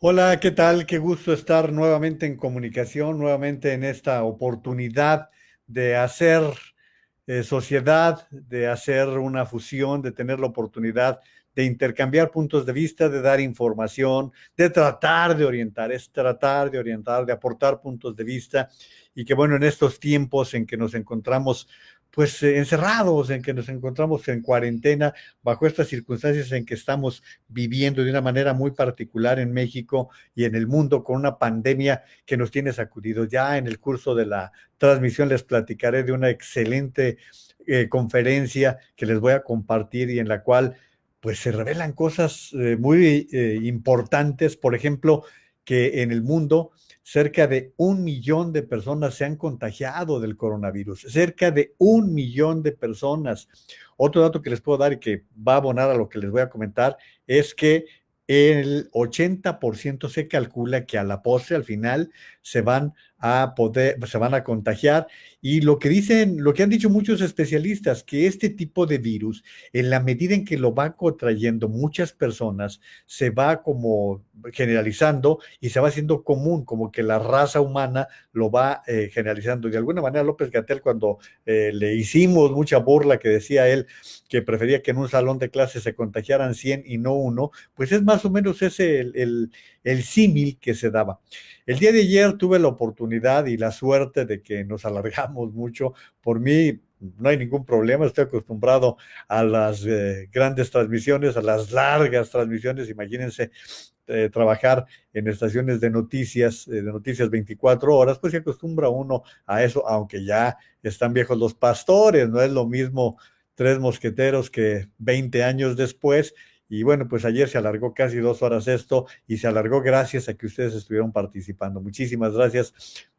Hola, ¿qué tal? Qué gusto estar nuevamente en comunicación, nuevamente en esta oportunidad de hacer sociedad, de hacer una fusión, de tener la oportunidad de intercambiar puntos de vista, de dar información, de tratar de orientar, es tratar de orientar, de aportar puntos de vista y que bueno, en estos tiempos en que nos encontramos pues encerrados, en que nos encontramos en cuarentena, bajo estas circunstancias en que estamos viviendo de una manera muy particular en México y en el mundo con una pandemia que nos tiene sacudidos. Ya en el curso de la transmisión les platicaré de una excelente conferencia que les voy a compartir y en la cual pues se revelan cosas muy importantes, por ejemplo, que en el mundo cerca de 1 millón de personas se han contagiado del coronavirus, cerca de 1 millón de personas. Otro dato que les puedo dar y que va a abonar a lo que les voy a comentar es que el 80% se calcula que a la postre, al final, se van a contagiar. Y lo que dicen, lo que han dicho muchos especialistas, que este tipo de virus, en la medida en que lo van contrayendo muchas personas, se va como generalizando y se va haciendo común, como que la raza humana lo va generalizando. De alguna manera, López Gatell, cuando le hicimos mucha burla, que decía él que prefería que en un salón de clases se contagiaran 100 y no uno, pues es más o menos ese el símil que se daba. El día de ayer tuve la oportunidad y la suerte de que nos alargamos mucho. Por mí no hay ningún problema, estoy acostumbrado a las grandes transmisiones, a las largas transmisiones. Imagínense trabajar en estaciones de noticias 24 horas, pues se acostumbra uno a eso, aunque ya están viejos los pastores, no es lo mismo Tres Mosqueteros que 20 años después. Y bueno, pues ayer se alargó casi 2 horas esto y se alargó gracias a que ustedes estuvieron participando. Muchísimas gracias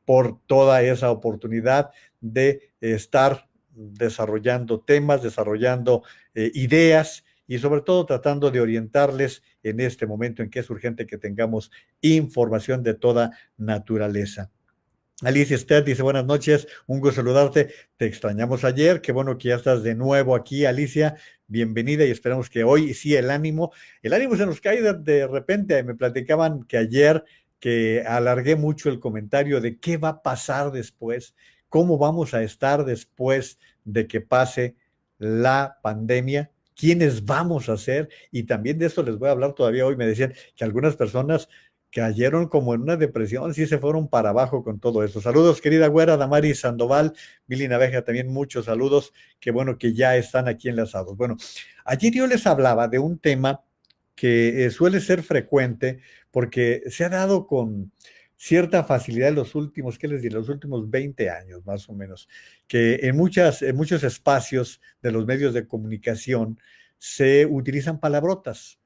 por toda esa oportunidad de estar desarrollando temas, desarrollando ideas y sobre todo tratando de orientarles en este momento en que es urgente que tengamos información de toda naturaleza. Alicia Esther dice buenas noches, un gusto saludarte, te extrañamos ayer, qué bueno que ya estás de nuevo aquí, Alicia, bienvenida y esperamos que hoy sí el ánimo se nos cae de repente, me platicaban que ayer que alargué mucho el comentario de qué va a pasar después, cómo vamos a estar después de que pase la pandemia, quiénes vamos a ser y también de eso les voy a hablar todavía hoy, me decían que algunas personas cayeron como en una depresión, sí se fueron para abajo con todo eso. Saludos, querida güera, Damari Sandoval, Mili Naveja, también muchos saludos, qué bueno que ya están aquí enlazados. Bueno, ayer yo les hablaba de un tema que suele ser frecuente porque se ha dado con cierta facilidad en los últimos, ¿qué les diré? Los últimos 20 años más o menos, que en muchos espacios de los medios de comunicación se utilizan palabrotas.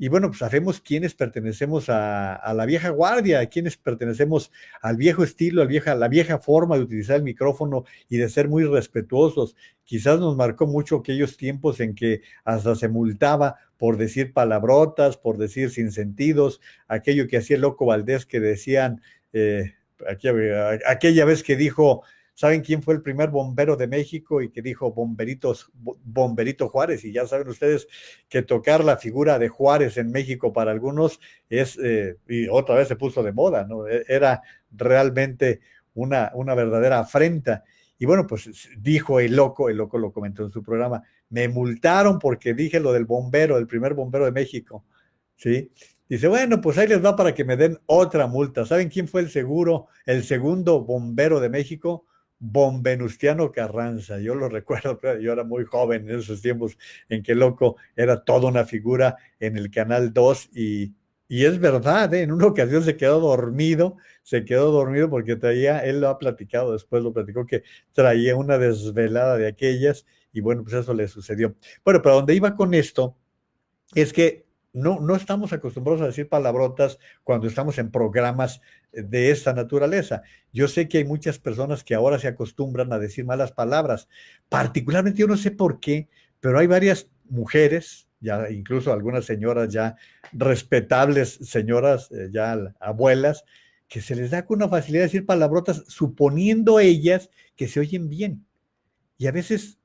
Y bueno, pues sabemos quiénes pertenecemos a la vieja guardia, quiénes pertenecemos al viejo estilo, a la vieja forma de utilizar el micrófono y de ser muy respetuosos. Quizás nos marcó mucho aquellos tiempos en que hasta se multaba por decir palabrotas, por decir sinsentidos, aquello que hacía el Loco Valdés que decían, eh, aquella vez que dijo, ¿saben quién fue el primer bombero de México? Y que dijo Bomberito Juárez, y ya saben ustedes que tocar la figura de Juárez en México para algunos y otra vez se puso de moda, ¿no? Era realmente una verdadera afrenta. Y bueno, pues dijo el loco lo comentó en su programa, me multaron porque dije lo del bombero, el primer bombero de México, ¿sí? Dice, bueno, pues ahí les va para que me den otra multa. ¿Saben quién fue el segundo bombero de México? Bombenustiano Carranza. Yo lo recuerdo, pero yo era muy joven en esos tiempos en que Loco era toda una figura en el Canal 2 y es verdad, ¿eh? En una ocasión se quedó dormido porque traía, él lo ha platicado, después lo platicó que traía una desvelada de aquellas y bueno, pues eso le sucedió. Bueno, pero donde iba con esto es que no estamos acostumbrados a decir palabrotas cuando estamos en programas de esta naturaleza. Yo sé que hay muchas personas que ahora se acostumbran a decir malas palabras. Particularmente yo no sé por qué, pero hay varias mujeres, ya incluso algunas señoras ya respetables, señoras ya abuelas, que se les da con una facilidad de decir palabrotas suponiendo ellas que se oyen bien. Y a veces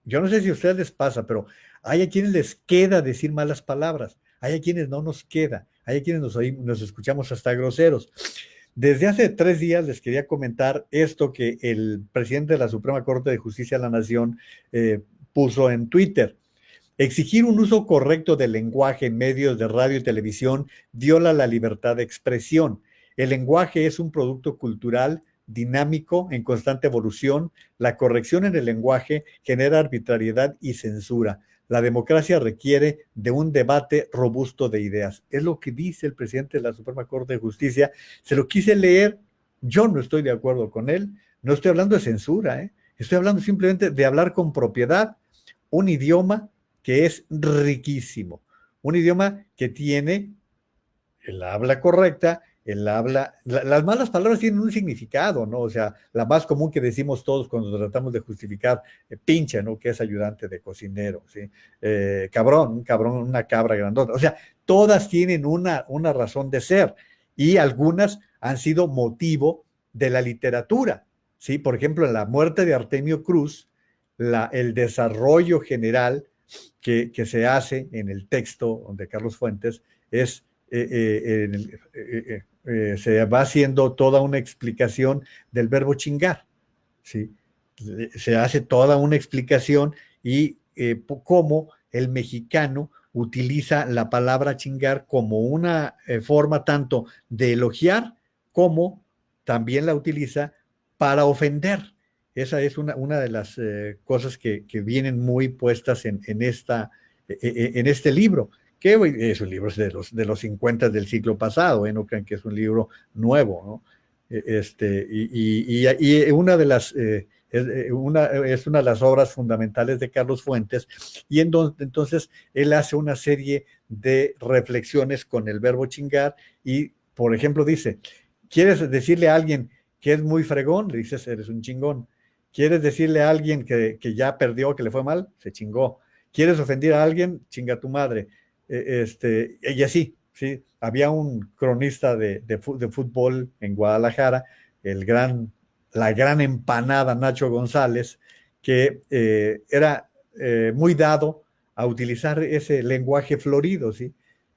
yo no sé si a ustedes les pasa, pero hay a quienes les queda decir malas palabras, hay a quienes no nos queda, hay quienes nos escuchamos hasta groseros. Desde hace 3 días les quería comentar esto que el presidente de la Suprema Corte de Justicia de la Nación puso en Twitter. Exigir un uso correcto del lenguaje en medios de radio y televisión viola la libertad de expresión. El lenguaje es un producto cultural dinámico, en constante evolución. La corrección en el lenguaje genera arbitrariedad y censura. La democracia requiere de un debate robusto de ideas. Es lo que dice el presidente de la Suprema Corte de Justicia. Se lo quise leer. Yo no estoy de acuerdo con él. No estoy hablando de censura, ¿eh? Estoy hablando simplemente de hablar con propiedad un idioma que es riquísimo, un idioma que tiene el habla correcta, el habla, las malas palabras tienen un significado, ¿no? O sea, la más común que decimos todos cuando tratamos de justificar, pinche, ¿no? Que es ayudante de cocinero, ¿sí? Cabrón, un cabrón, una cabra grandota. O sea, todas tienen una razón de ser y algunas han sido motivo de la literatura, ¿sí? Por ejemplo, en la muerte de Artemio Cruz, el desarrollo general que se hace en el texto de Carlos Fuentes es se va haciendo toda una explicación del verbo chingar, ¿sí? Se hace toda una explicación y cómo el mexicano utiliza la palabra chingar como una forma tanto de elogiar como también la utiliza para ofender. Esa es una de las cosas que vienen muy puestas en este libro, que es un libro de los 50 del siglo pasado, no crean que es un libro nuevo, ¿no? Y una de las es una de las obras fundamentales de Carlos Fuentes, y entonces él hace una serie de reflexiones con el verbo chingar, y por ejemplo dice, ¿quieres decirle a alguien que es muy fregón? Le dices, eres un chingón. ¿Quieres decirle a alguien que ya perdió, que le fue mal? Se chingó. ¿Quieres ofender a alguien? Chinga tu madre. Y así, ¿sí? Había un cronista de fútbol en Guadalajara, la gran empanada Nacho González, que era muy dado a utilizar ese lenguaje florido, ¿sí?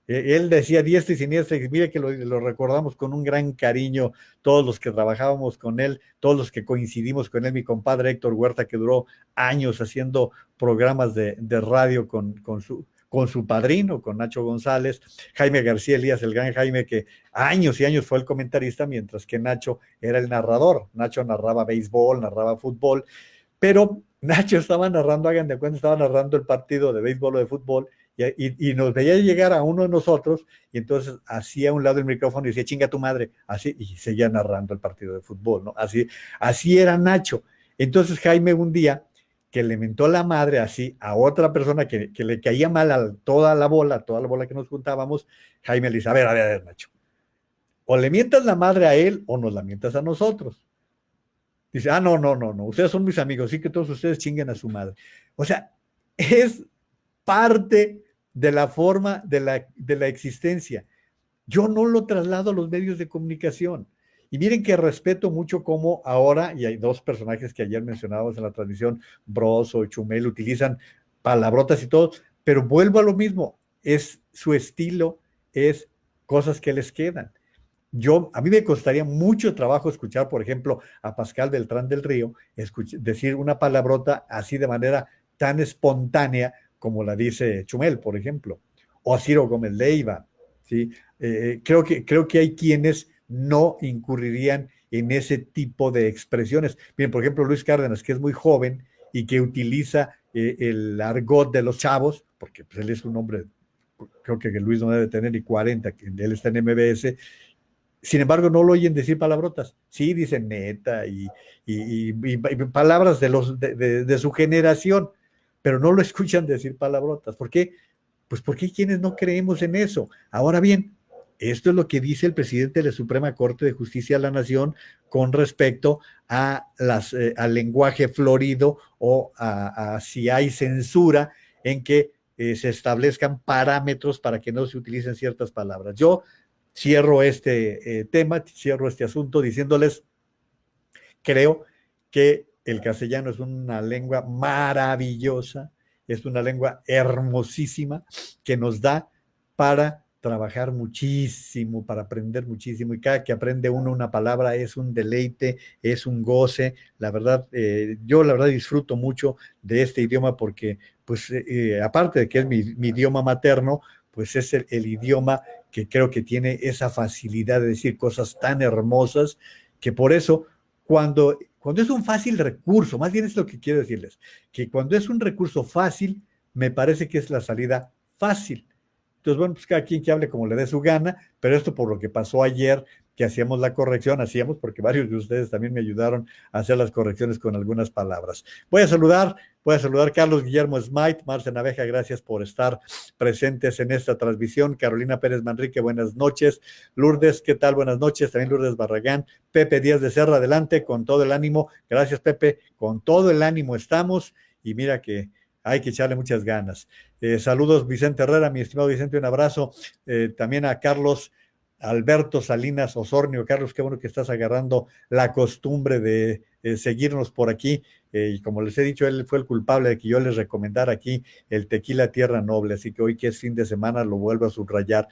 Él decía diestra y siniestra, y mire que lo recordamos con un gran cariño, todos los que trabajábamos con él, todos los que coincidimos con él, mi compadre Héctor Huerta, que duró años haciendo programas de radio con su padrino, con Nacho González, Jaime García Elías, el gran Jaime, que años y años fue el comentarista, mientras que Nacho era el narrador. Nacho narraba béisbol, narraba fútbol, pero Nacho estaba narrando, hagan de cuenta, estaba narrando el partido de béisbol o de fútbol, y nos veía llegar a uno de nosotros, y entonces hacía a un lado el micrófono y decía, chinga tu madre, así, y seguía narrando el partido de fútbol, ¿no? Así era Nacho. Entonces Jaime un día, que le mentó la madre así a otra persona que le caía mal a toda la bola que nos juntábamos, Jaime le dice, a ver, Nacho, o le mientas la madre a él o nos la mientas a nosotros. Dice, no, no, no, no, ustedes son mis amigos, sí, que todos ustedes chinguen a su madre. O sea, es parte de la forma de la existencia. Yo no lo traslado a los medios de comunicación. Y miren que respeto mucho cómo ahora, y hay dos personajes que ayer mencionábamos en la transmisión, Broso y Chumel, utilizan palabrotas y todo, pero vuelvo a lo mismo, es su estilo, es cosas que les quedan. A mí me costaría mucho trabajo escuchar, por ejemplo, a Pascal Beltrán del Río decir una palabrota así de manera tan espontánea como la dice Chumel, por ejemplo, o a Ciro Gómez Leiva, ¿sí? Creo que hay quienes no incurrirían en ese tipo de expresiones. Miren, por ejemplo, Luis Cárdenas, que es muy joven y que utiliza el argot de los chavos, porque pues, él es un hombre, creo que Luis no debe tener ni 40, que él está en MBS. Sin embargo, no lo oyen decir palabrotas. Sí, dicen neta y palabras de su generación, pero no lo escuchan decir palabrotas. ¿Por qué? Pues porque hay quienes no creemos en eso. Ahora bien, esto es lo que dice el presidente de la Suprema Corte de Justicia de la Nación con respecto al lenguaje florido, o a si hay censura en que se establezcan parámetros para que no se utilicen ciertas palabras. Yo cierro este tema, cierro este asunto diciéndoles, creo que el castellano es una lengua maravillosa, es una lengua hermosísima que nos da para trabajar muchísimo para aprender muchísimo y cada que aprende uno una palabra es un deleite, es un goce. La verdad, yo la verdad disfruto mucho de este idioma porque, pues, aparte de que es mi idioma materno, pues es el idioma que creo que tiene esa facilidad de decir cosas tan hermosas que por eso cuando es un fácil recurso, más bien es lo que quiero decirles, que cuando es un recurso fácil, me parece que es la salida fácil. Entonces, bueno, pues cada quien que hable como le dé su gana, pero esto por lo que pasó ayer, que hacíamos la corrección, hacíamos porque varios de ustedes también me ayudaron a hacer las correcciones con algunas palabras. Voy a saludar a Carlos Guillermo Smite, Marce Naveja, gracias por estar presentes en esta transmisión. Carolina Pérez Manrique, buenas noches. Lourdes, ¿qué tal? Buenas noches. También Lourdes Barragán. Pepe Díaz de Serra, adelante, con todo el ánimo. Gracias, Pepe. Con todo el ánimo estamos y mira que hay que echarle muchas ganas. Saludos, Vicente Herrera, mi estimado Vicente, un abrazo. También a Carlos Alberto Salinas Osornio. Carlos, qué bueno que estás agarrando la costumbre de seguirnos por aquí. Y como les he dicho, él fue el culpable de que yo les recomendara aquí el tequila Tierra Noble, así que hoy que es fin de semana lo vuelvo a subrayar.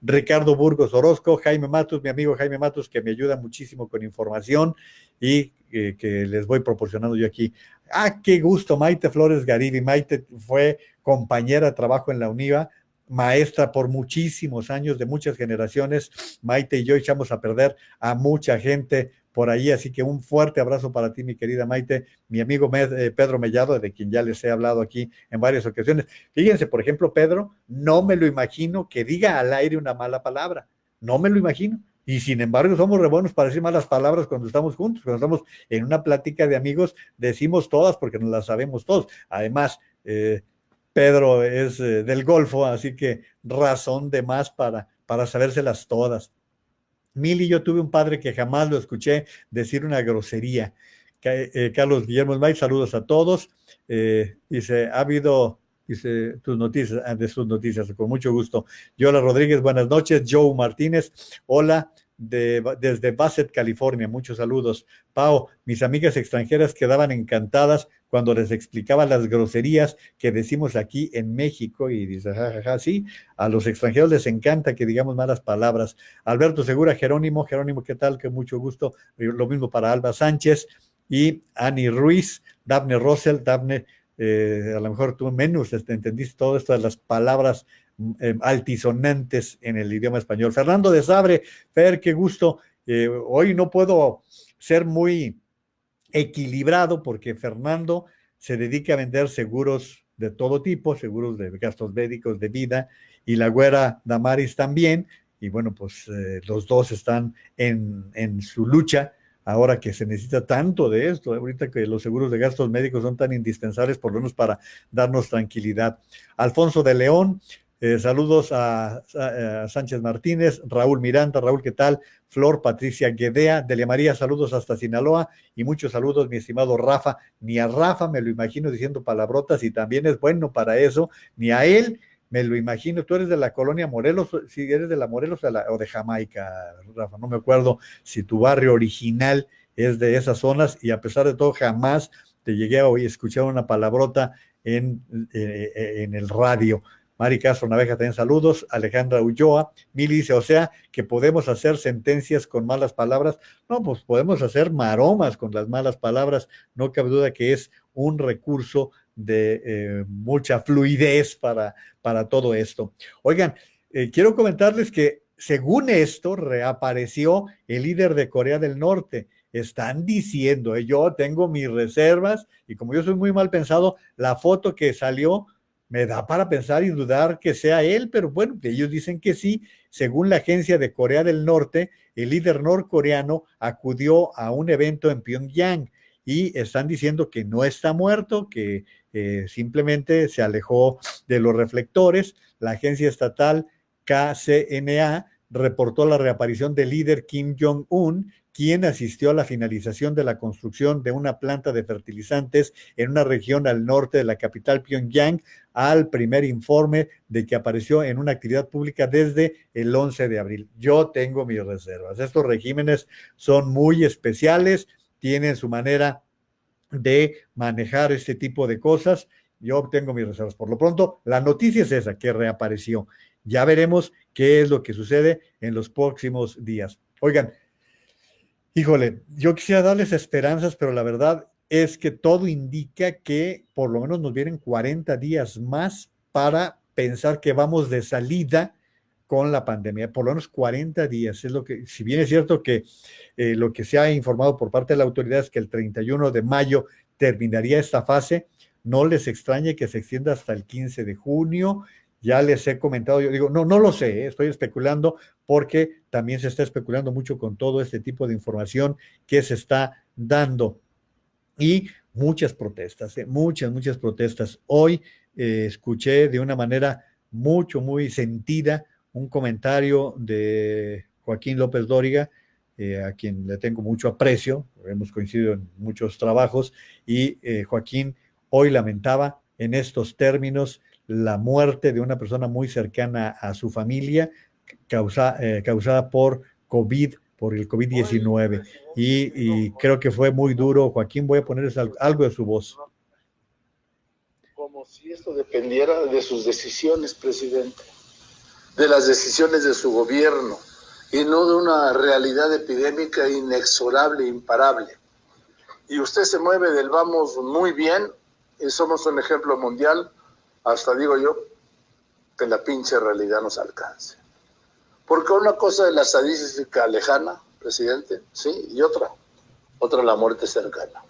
Ricardo Burgos Orozco, Jaime Matus, mi amigo Jaime Matus, que me ayuda muchísimo con información y que les voy proporcionando yo aquí. Ah, qué gusto, Maite Flores Garibi. Maite fue compañera de trabajo en la UNIVA, maestra por muchísimos años, de muchas generaciones. Maite y yo echamos a perder a mucha gente por ahí, así que un fuerte abrazo para ti, mi querida Maite, mi amigo Pedro Mellado, de quien ya les he hablado aquí en varias ocasiones. Fíjense, por ejemplo, Pedro, no me lo imagino que diga al aire una mala palabra, no me lo imagino. Y sin embargo, somos re buenos para decir malas palabras cuando estamos juntos, cuando estamos en una plática de amigos, decimos todas porque nos las sabemos todos. Además, Pedro es del Golfo, así que razón de más para sabérselas todas. Mili, yo tuve un padre que jamás lo escuché decir una grosería. Carlos Guillermo May, saludos a todos. Dice, ha habido, dice, tus noticias, de sus noticias, con mucho gusto. Yola Rodríguez, buenas noches. Joe Martínez, hola, desde Bassett, California, muchos saludos. Pau, mis amigas extranjeras quedaban encantadas cuando les explicaba las groserías que decimos aquí en México y dice, jajaja, sí, a los extranjeros les encanta que digamos malas palabras. Alberto Segura, Jerónimo, ¿qué tal? Que mucho gusto. Lo mismo para Alba Sánchez y Ani Ruiz, Dafne Russell, Dafne, a lo mejor tú menos entendiste todo esto de las palabras altisonantes en el idioma español. Fernando de Sabre, Fer, qué gusto. Hoy no puedo ser muy equilibrado porque Fernando se dedica a vender seguros de todo tipo, seguros de gastos médicos, de vida, y la güera Damaris también, y bueno, pues los dos están en su lucha ahora que se necesita tanto de esto, ahorita que los seguros de gastos médicos son tan indispensables, por lo menos para darnos tranquilidad. Alfonso de León, saludos a Sánchez Martínez, Raúl Miranda, Raúl, ¿qué tal? Flor Patricia Guedea, Delia María, saludos hasta Sinaloa y muchos saludos, mi estimado Rafa. Ni a Rafa me lo imagino diciendo palabrotas y también es bueno para eso, ni a él me lo imagino. Tú eres de la colonia Morelos, si eres de la Morelos o de Jamaica, Rafa, no me acuerdo si tu barrio original es de esas zonas y a pesar de todo jamás te llegué a escuchar una palabrota en el radio. Mari Castro Naveja, también saludos. Alejandra Ulloa, Mili dice, o sea, que podemos hacer sentencias con malas palabras. No, pues podemos hacer maromas con las malas palabras. No cabe duda que es un recurso de mucha fluidez para todo esto. Oigan, quiero comentarles que según esto reapareció el líder de Corea del Norte. Están diciendo, yo tengo mis reservas y como yo soy muy mal pensado, la foto que salió me da para pensar y dudar que sea él, pero bueno, ellos dicen que sí. Según la agencia de Corea del Norte, el líder norcoreano acudió a un evento en Pyongyang y están diciendo que no está muerto, que simplemente se alejó de los reflectores. La agencia estatal KCNA reportó la reaparición del líder Kim Jong-un, quien asistió a la finalización de la construcción de una planta de fertilizantes en una región al norte de la capital Pyongyang, al primer informe de que apareció en una actividad pública desde el 11 de abril. Yo tengo mis reservas. Estos regímenes son muy especiales, tienen su manera de manejar este tipo de cosas. Yo tengo mis reservas. Por lo pronto, la noticia es esa, que reapareció. Ya veremos qué es lo que sucede en los próximos días. Oigan, híjole, yo quisiera darles esperanzas, pero la verdad es que todo indica que por lo menos nos vienen 40 días más para pensar que vamos de salida con la pandemia. Por lo menos 40 días. Es lo que, si bien es cierto que lo que se ha informado por parte de la autoridad es que el 31 de mayo terminaría esta fase, no les extrañe que se extienda hasta el 15 de junio. Ya les he comentado, yo digo, no lo sé, estoy especulando porque también se está especulando mucho con todo este tipo de información que se está dando. Y muchas protestas, muchas protestas. Hoy escuché de una manera muy sentida un comentario de Joaquín López Dóriga, a quien le tengo mucho aprecio, hemos coincidido en muchos trabajos, y Joaquín hoy lamentaba en estos términos la muerte de una persona muy cercana a su familia, causada por el COVID-19. Y creo que fue muy duro. Joaquín, voy a ponerles algo de su voz. Como si esto dependiera de sus decisiones, presidente, de las decisiones de su gobierno, y no de una realidad epidémica inexorable, imparable. Y usted se mueve del vamos muy bien, y somos un ejemplo mundial, hasta digo yo, que la pinche realidad nos alcance. Porque una cosa es la estadística lejana, presidente, sí, y otra la muerte cercana.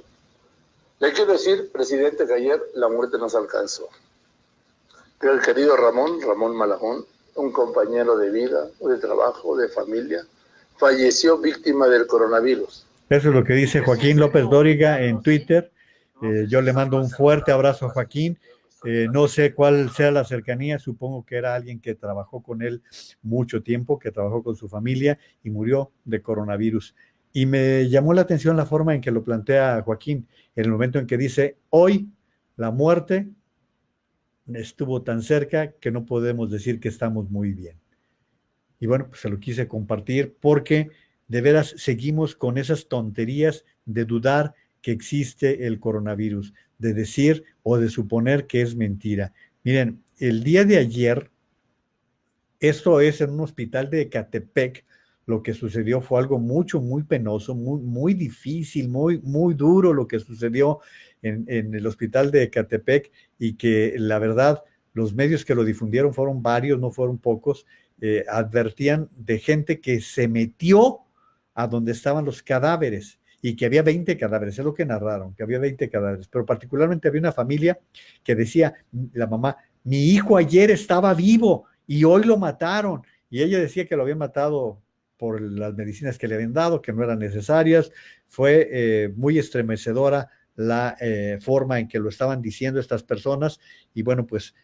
Le quiero decir, presidente, que ayer la muerte nos alcanzó. Que el querido Ramón Malagón, un compañero de vida, de trabajo, de familia, falleció víctima del coronavirus. Eso es lo que dice Joaquín López Dóriga en Twitter. Yo le mando un fuerte abrazo a Joaquín. No sé cuál sea la cercanía, supongo que era alguien que trabajó con él mucho tiempo, que trabajó con su familia y murió de coronavirus. Y me llamó la atención la forma en que lo plantea Joaquín, en el momento en que dice, hoy la muerte estuvo tan cerca que no podemos decir que estamos muy bien. Y bueno, pues se lo quise compartir porque de veras seguimos con esas tonterías de dudar que existe el coronavirus, de decir o de suponer que es mentira. Miren, el día de ayer, esto es en un hospital de Ecatepec, lo que sucedió fue algo muy penoso, muy difícil, muy duro lo que sucedió en el hospital de Ecatepec y que la verdad los medios que lo difundieron fueron varios, no fueron pocos, advertían de gente que se metió a donde estaban los cadáveres y que había 20 cadáveres, es lo que narraron, que había 20 cadáveres, pero particularmente había una familia que decía, la mamá, mi hijo ayer estaba vivo y hoy lo mataron, y ella decía que lo habían matado por las medicinas que le habían dado, que no eran necesarias. Fue muy estremecedora la forma en que lo estaban diciendo estas personas, y bueno, pues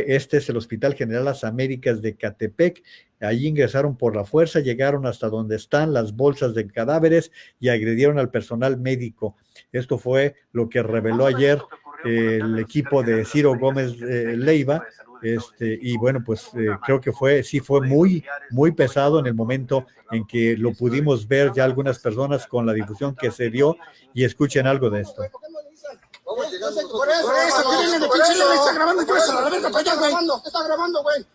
este es el Hospital General Las Américas de Ecatepec. Allí ingresaron por la fuerza, llegaron hasta donde están las bolsas de cadáveres y agredieron al personal médico. Esto fue lo que reveló ayer el equipo de Ciro Gómez Leiva. Y bueno, pues creo que fue muy pesado en el momento en que lo pudimos ver ya algunas personas con la difusión que se dio, y escuchen algo de esto. Por eso, ¿qué viene de pinche libre? Está grabando yo eso, la verga para allá, güey. ¿Qué está grabando, güey?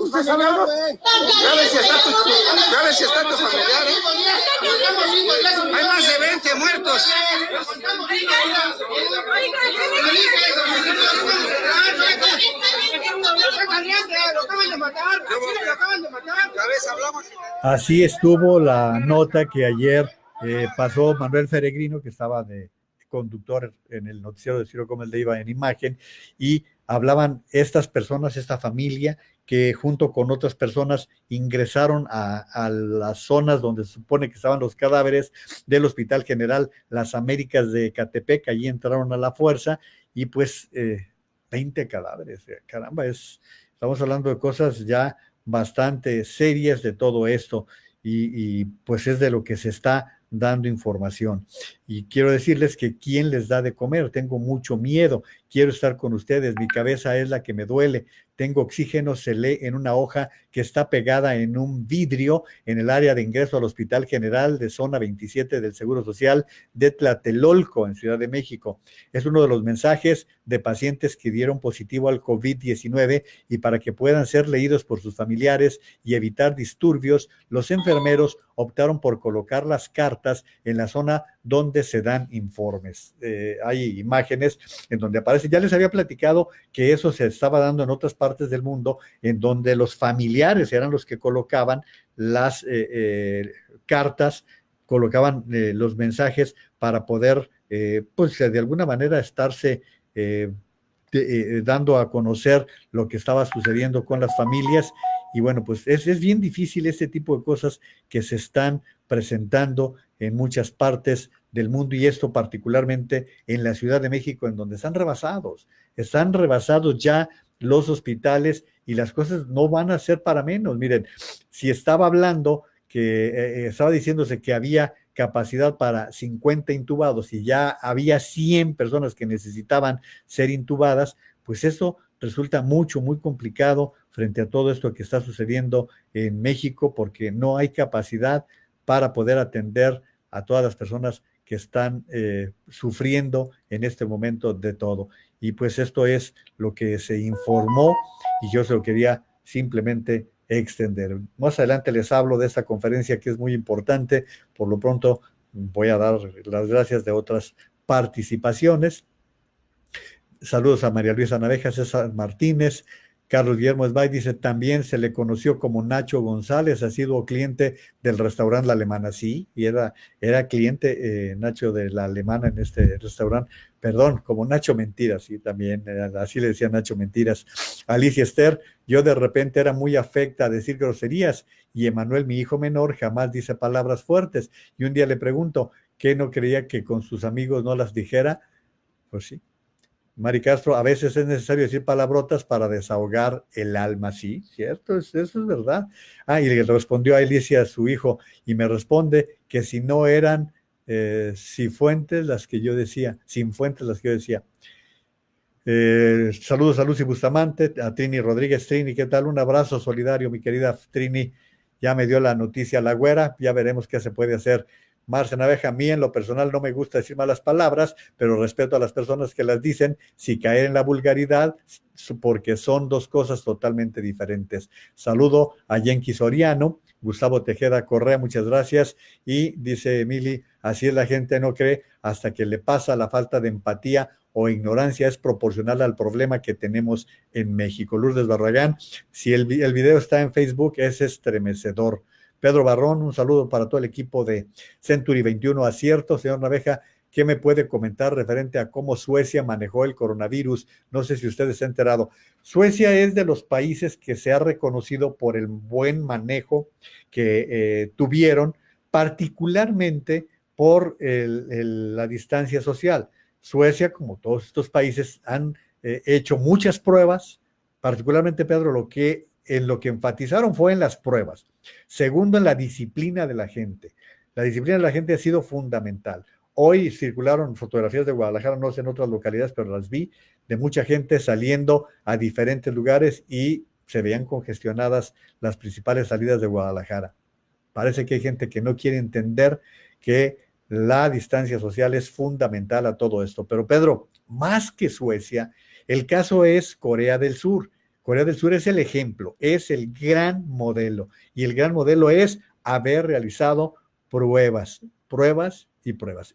¿Usted sabe algo? Grave si está tu familiar, ¿eh? Hay más de 20 muertos. Así estuvo la nota que ayer pasó Manuel Peregrino, que estaba de conductor en el noticiero de Ciro Gómez Leiva en Imagen, y hablaban estas personas, esta familia, que junto con otras personas ingresaron a las zonas donde se supone que estaban los cadáveres del Hospital General Las Américas de Ecatepec. Allí entraron a la fuerza y pues 20 cadáveres, caramba, estamos hablando de cosas ya bastante serias de todo esto, y pues es de lo que se está dando información. Y quiero decirles que ¿quién les da de comer? Tengo mucho miedo, quiero estar con ustedes, mi cabeza es la que me duele, tengo oxígeno, se lee en una hoja que está pegada en un vidrio en el área de ingreso al Hospital General de Zona 27 del Seguro Social de Tlatelolco, en Ciudad de México. Es uno de los mensajes de pacientes que dieron positivo al COVID-19 y para que puedan ser leídos por sus familiares y evitar disturbios, los enfermeros optaron por colocar las cartas en la zona donde se dan informes. Hay imágenes en donde aparece, ya les había platicado que eso se estaba dando en otras partes del mundo, en donde los familiares eran los que colocaban las cartas, colocaban los mensajes para poder, pues de alguna manera estarse dando a conocer lo que estaba sucediendo con las familias. Y bueno, pues es bien difícil este tipo de cosas que se están presentando en muchas partes del mundo y esto particularmente en la Ciudad de México, en donde están rebasados ya los hospitales y las cosas no van a ser para menos. Miren, si estaba hablando que estaba diciéndose que había capacidad para 50 intubados y ya había 100 personas que necesitaban ser intubadas, pues eso resulta muy complicado frente a todo esto que está sucediendo en México, porque no hay capacidad para poder atender a todas las personas que están sufriendo en este momento de todo. Y pues esto es lo que se informó y yo se lo quería simplemente extender. Más adelante les hablo de esta conferencia que es muy importante. Por lo pronto voy a dar las gracias de otras participaciones. Saludos a María Luisa Naveja, César Martínez, Carlos Guillermo Esbay dice, también se le conoció como Nacho González, ha sido cliente del restaurante La Alemana, sí, y era cliente Nacho de La Alemana en este restaurante, perdón, como Nacho Mentiras, sí, también, así le decía Nacho Mentiras. Alicia Esther, yo de repente era muy afecta a decir groserías, y Emanuel, mi hijo menor, jamás dice palabras fuertes, y un día le pregunto, ¿qué no creía que con sus amigos no las dijera? Pues sí. Mari Castro, a veces es necesario decir palabrotas para desahogar el alma, sí, cierto, eso es verdad. Y le respondió a Alicia, su hijo, y me responde que si no eran Cifuentes las que yo decía, saludos a Lucy Bustamante, a Trini Rodríguez. Trini, ¿qué tal? Un abrazo solidario, mi querida Trini, ya me dio la noticia la güera, ya veremos qué se puede hacer. Marcia Naveja, a mí en lo personal no me gusta decir malas palabras, pero respeto a las personas que las dicen, si caer en la vulgaridad, porque son dos cosas totalmente diferentes. Saludo a Yenki Soriano, Gustavo Tejeda Correa, muchas gracias, y dice Emily, así es la gente no cree hasta que le pasa. La falta de empatía o ignorancia es proporcional al problema que tenemos en México. Lourdes Barragán, si el video está en Facebook, es estremecedor. Pedro Barrón, un saludo para todo el equipo de Century 21 Acierto. Señor Naveja, ¿qué me puede comentar referente a cómo Suecia manejó el coronavirus? No sé si usted se ha enterado. Suecia es de los países que se ha reconocido por el buen manejo que tuvieron, particularmente por la distancia social. Suecia, como todos estos países, han hecho muchas pruebas, particularmente, Pedro, en lo que enfatizaron fue en las pruebas. Segundo, en la disciplina de la gente. La disciplina de la gente ha sido fundamental. Hoy circularon fotografías de Guadalajara, no sé en otras localidades, pero las vi, de mucha gente saliendo a diferentes lugares y se veían congestionadas las principales salidas de Guadalajara. Parece que hay gente que no quiere entender que la distancia social es fundamental a todo esto. Pero Pedro, más que Suecia, el caso es Corea del Sur. Corea del Sur es el ejemplo, es el gran modelo, y el gran modelo es haber realizado pruebas.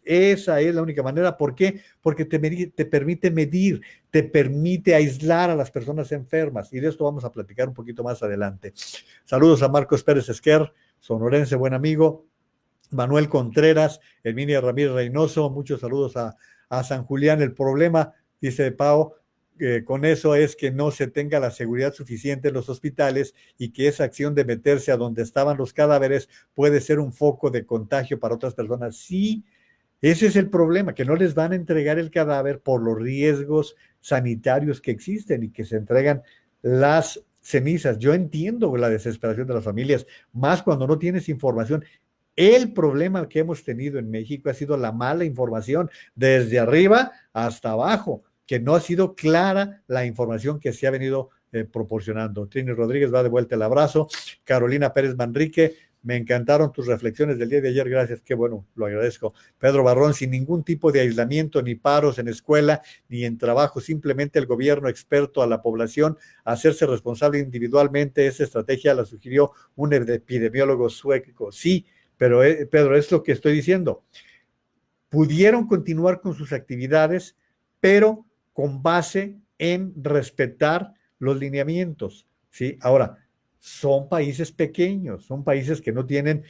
Esa es la única manera. ¿Por qué? Porque te permite medir, te permite aislar a las personas enfermas, y de esto vamos a platicar un poquito más adelante. Saludos a Marcos Pérez Esquer, sonorense, buen amigo. Manuel Contreras, Herminia Ramírez Reynoso, muchos saludos a San Julián. El problema, dice Pau, con eso es que no se tenga la seguridad suficiente en los hospitales y que esa acción de meterse a donde estaban los cadáveres puede ser un foco de contagio para otras personas. Sí, ese es el problema, que no les van a entregar el cadáver por los riesgos sanitarios que existen y que se entregan las cenizas. Yo entiendo la desesperación de las familias, más cuando no tienes información. El problema que hemos tenido en México ha sido la mala información desde arriba hasta abajo, que no ha sido clara la información que se ha venido proporcionando. Trini Rodríguez va de vuelta el abrazo. Carolina Pérez Manrique, me encantaron tus reflexiones del día de ayer, gracias, qué bueno, lo agradezco. Pedro Barrón, sin ningún tipo de aislamiento, ni paros en escuela, ni en trabajo, simplemente el gobierno experto a la población, hacerse responsable individualmente, esa estrategia la sugirió un epidemiólogo sueco. Sí, pero Pedro, es lo que estoy diciendo. Pudieron continuar con sus actividades, pero con base en respetar los lineamientos, ¿sí? Ahora, son países pequeños, son países que no tienen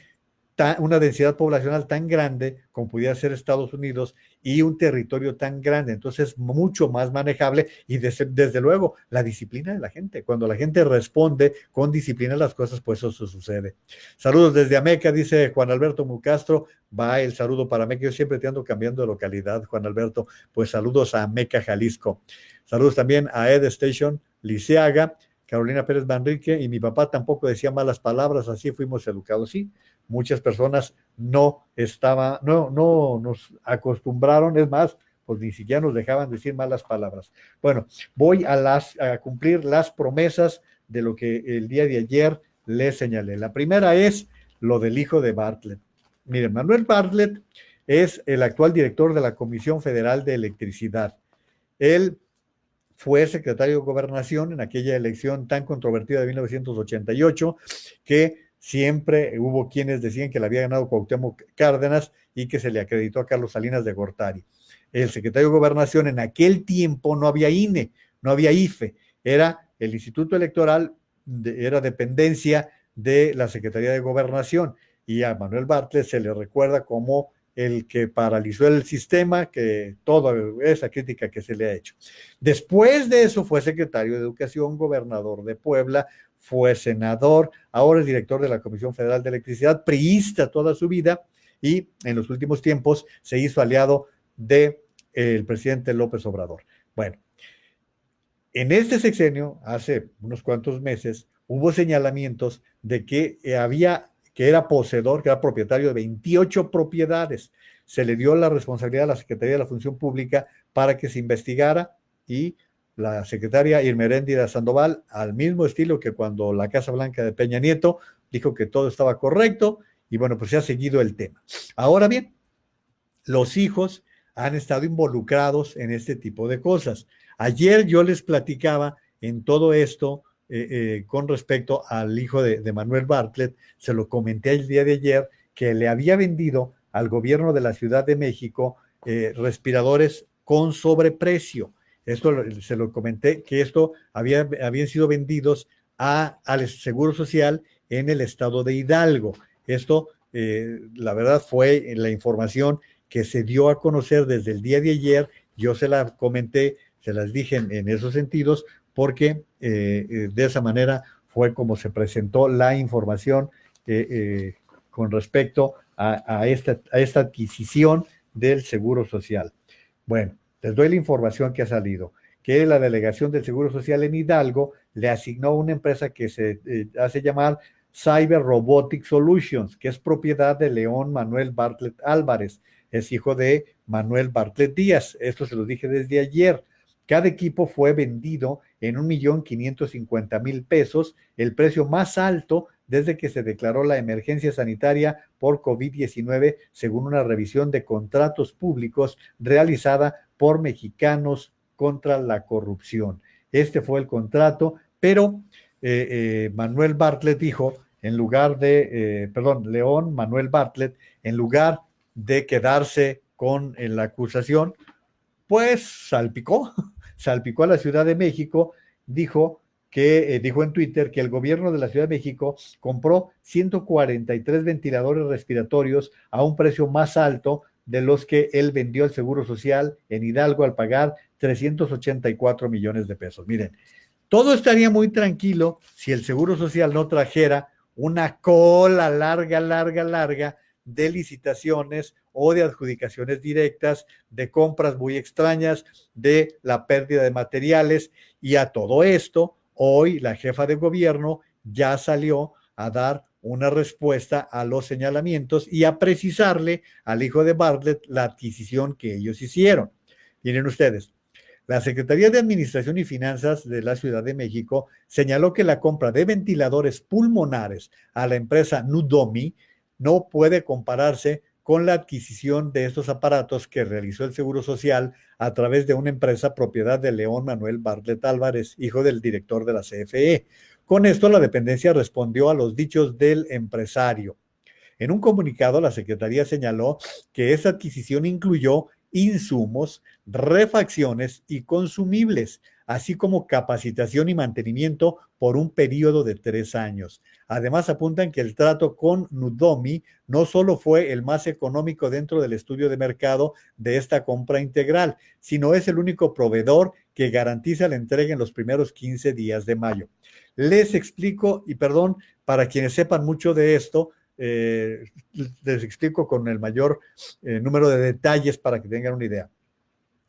una densidad poblacional tan grande como pudiera ser Estados Unidos y un territorio tan grande, entonces mucho más manejable y desde luego la disciplina de la gente. Cuando la gente responde con disciplina las cosas, pues eso sucede. Saludos desde Ameca, dice Juan Alberto Mucastro. Va el saludo para Ameca, yo siempre te ando cambiando de localidad, Juan Alberto, pues saludos a Ameca, Jalisco. Saludos también a Ed Station, Liceaga, Carolina Pérez Manrique, y mi papá tampoco decía malas palabras, así fuimos educados. Sí, muchas personas no nos acostumbraron, es más, pues ni siquiera nos dejaban decir malas palabras. Bueno, voy a cumplir las promesas de lo que el día de ayer les señalé. La primera es lo del hijo de Bartlett. Miren, Manuel Bartlett es el actual director de la Comisión Federal de Electricidad. Él fue secretario de Gobernación en aquella elección tan controvertida de 1988, que siempre hubo quienes decían que la había ganado Cuauhtémoc Cárdenas y que se le acreditó a Carlos Salinas de Gortari. El secretario de Gobernación en aquel tiempo no había INE, no había IFE, era el Instituto Electoral, era dependencia de la Secretaría de Gobernación, y a Manuel Bartlett se le recuerda como el que paralizó el sistema, que toda esa crítica que se le ha hecho. Después de eso fue secretario de Educación, gobernador de Puebla, fue senador, ahora es director de la Comisión Federal de Electricidad, priista toda su vida, y en los últimos tiempos se hizo aliado del presidente López Obrador. Bueno, en este sexenio, hace unos cuantos meses, hubo señalamientos de que era poseedor, que era propietario de 28 propiedades. Se le dio la responsabilidad a la Secretaría de la Función Pública para que se investigara, y la secretaria Irmeréndira Sandoval, al mismo estilo que cuando la Casa Blanca de Peña Nieto, dijo que todo estaba correcto, y bueno, pues se ha seguido el tema. Ahora bien, los hijos han estado involucrados en este tipo de cosas. Ayer yo les platicaba en todo esto, con respecto al hijo de Manuel Bartlett, se lo comenté el día de ayer, que le había vendido al gobierno de la Ciudad de México respiradores con sobreprecio. Esto se lo comenté, que esto habían sido vendidos al Seguro Social en el estado de Hidalgo. Esto, la verdad, fue la información que se dio a conocer desde el día de ayer. Yo se la comenté, se las dije en esos sentidos, porque de esa manera fue como se presentó la información con respecto a esta adquisición del Seguro Social. Bueno, les doy la información que ha salido, que la delegación del Seguro Social en Hidalgo le asignó a una empresa que se hace llamar Cyber Robotic Solutions, que es propiedad de León Manuel Bartlett Álvarez, es hijo de Manuel Bartlett Díaz. Esto se lo dije desde ayer. Cada equipo fue vendido en $1,550,000 pesos, el precio más alto desde que se declaró la emergencia sanitaria por COVID-19, según una revisión de contratos públicos realizada por Mexicanos contra la Corrupción. Este fue el contrato, pero Manuel Bartlett dijo, León Manuel Bartlett, en lugar de quedarse con la acusación, pues salpicó a la Ciudad de México. Dijo en Twitter que el gobierno de la Ciudad de México compró 143 ventiladores respiratorios a un precio más alto de los que él vendió al Seguro Social en Hidalgo al pagar 384 millones de pesos. Miren, todo estaría muy tranquilo si el Seguro Social no trajera una cola larga de licitaciones o de adjudicaciones directas, de compras muy extrañas, de la pérdida de materiales. Y a todo esto, hoy la jefa de gobierno ya salió a dar una respuesta a los señalamientos y a precisarle al hijo de Bartlett la adquisición que ellos hicieron. Miren ustedes, La Secretaría de Administración y Finanzas de la Ciudad de México señaló que la compra de ventiladores pulmonares a la empresa Nudomi no puede compararse con la adquisición de estos aparatos que realizó el Seguro Social a través de una empresa propiedad de León Manuel Bartlett Álvarez, hijo del director de la CFE. Con esto, la dependencia respondió a los dichos del empresario. En un comunicado, la Secretaría señaló que esa adquisición incluyó insumos, refacciones y consumibles, así como capacitación y mantenimiento por un periodo de 3 años. Además, apuntan que el trato con Nudomi no solo fue el más económico dentro del estudio de mercado de esta compra integral, sino es el único proveedor que garantiza la entrega en los primeros 15 días de mayo. Les explico, y perdón, para quienes sepan mucho de esto, les explico con el mayor número de detalles para que tengan una idea.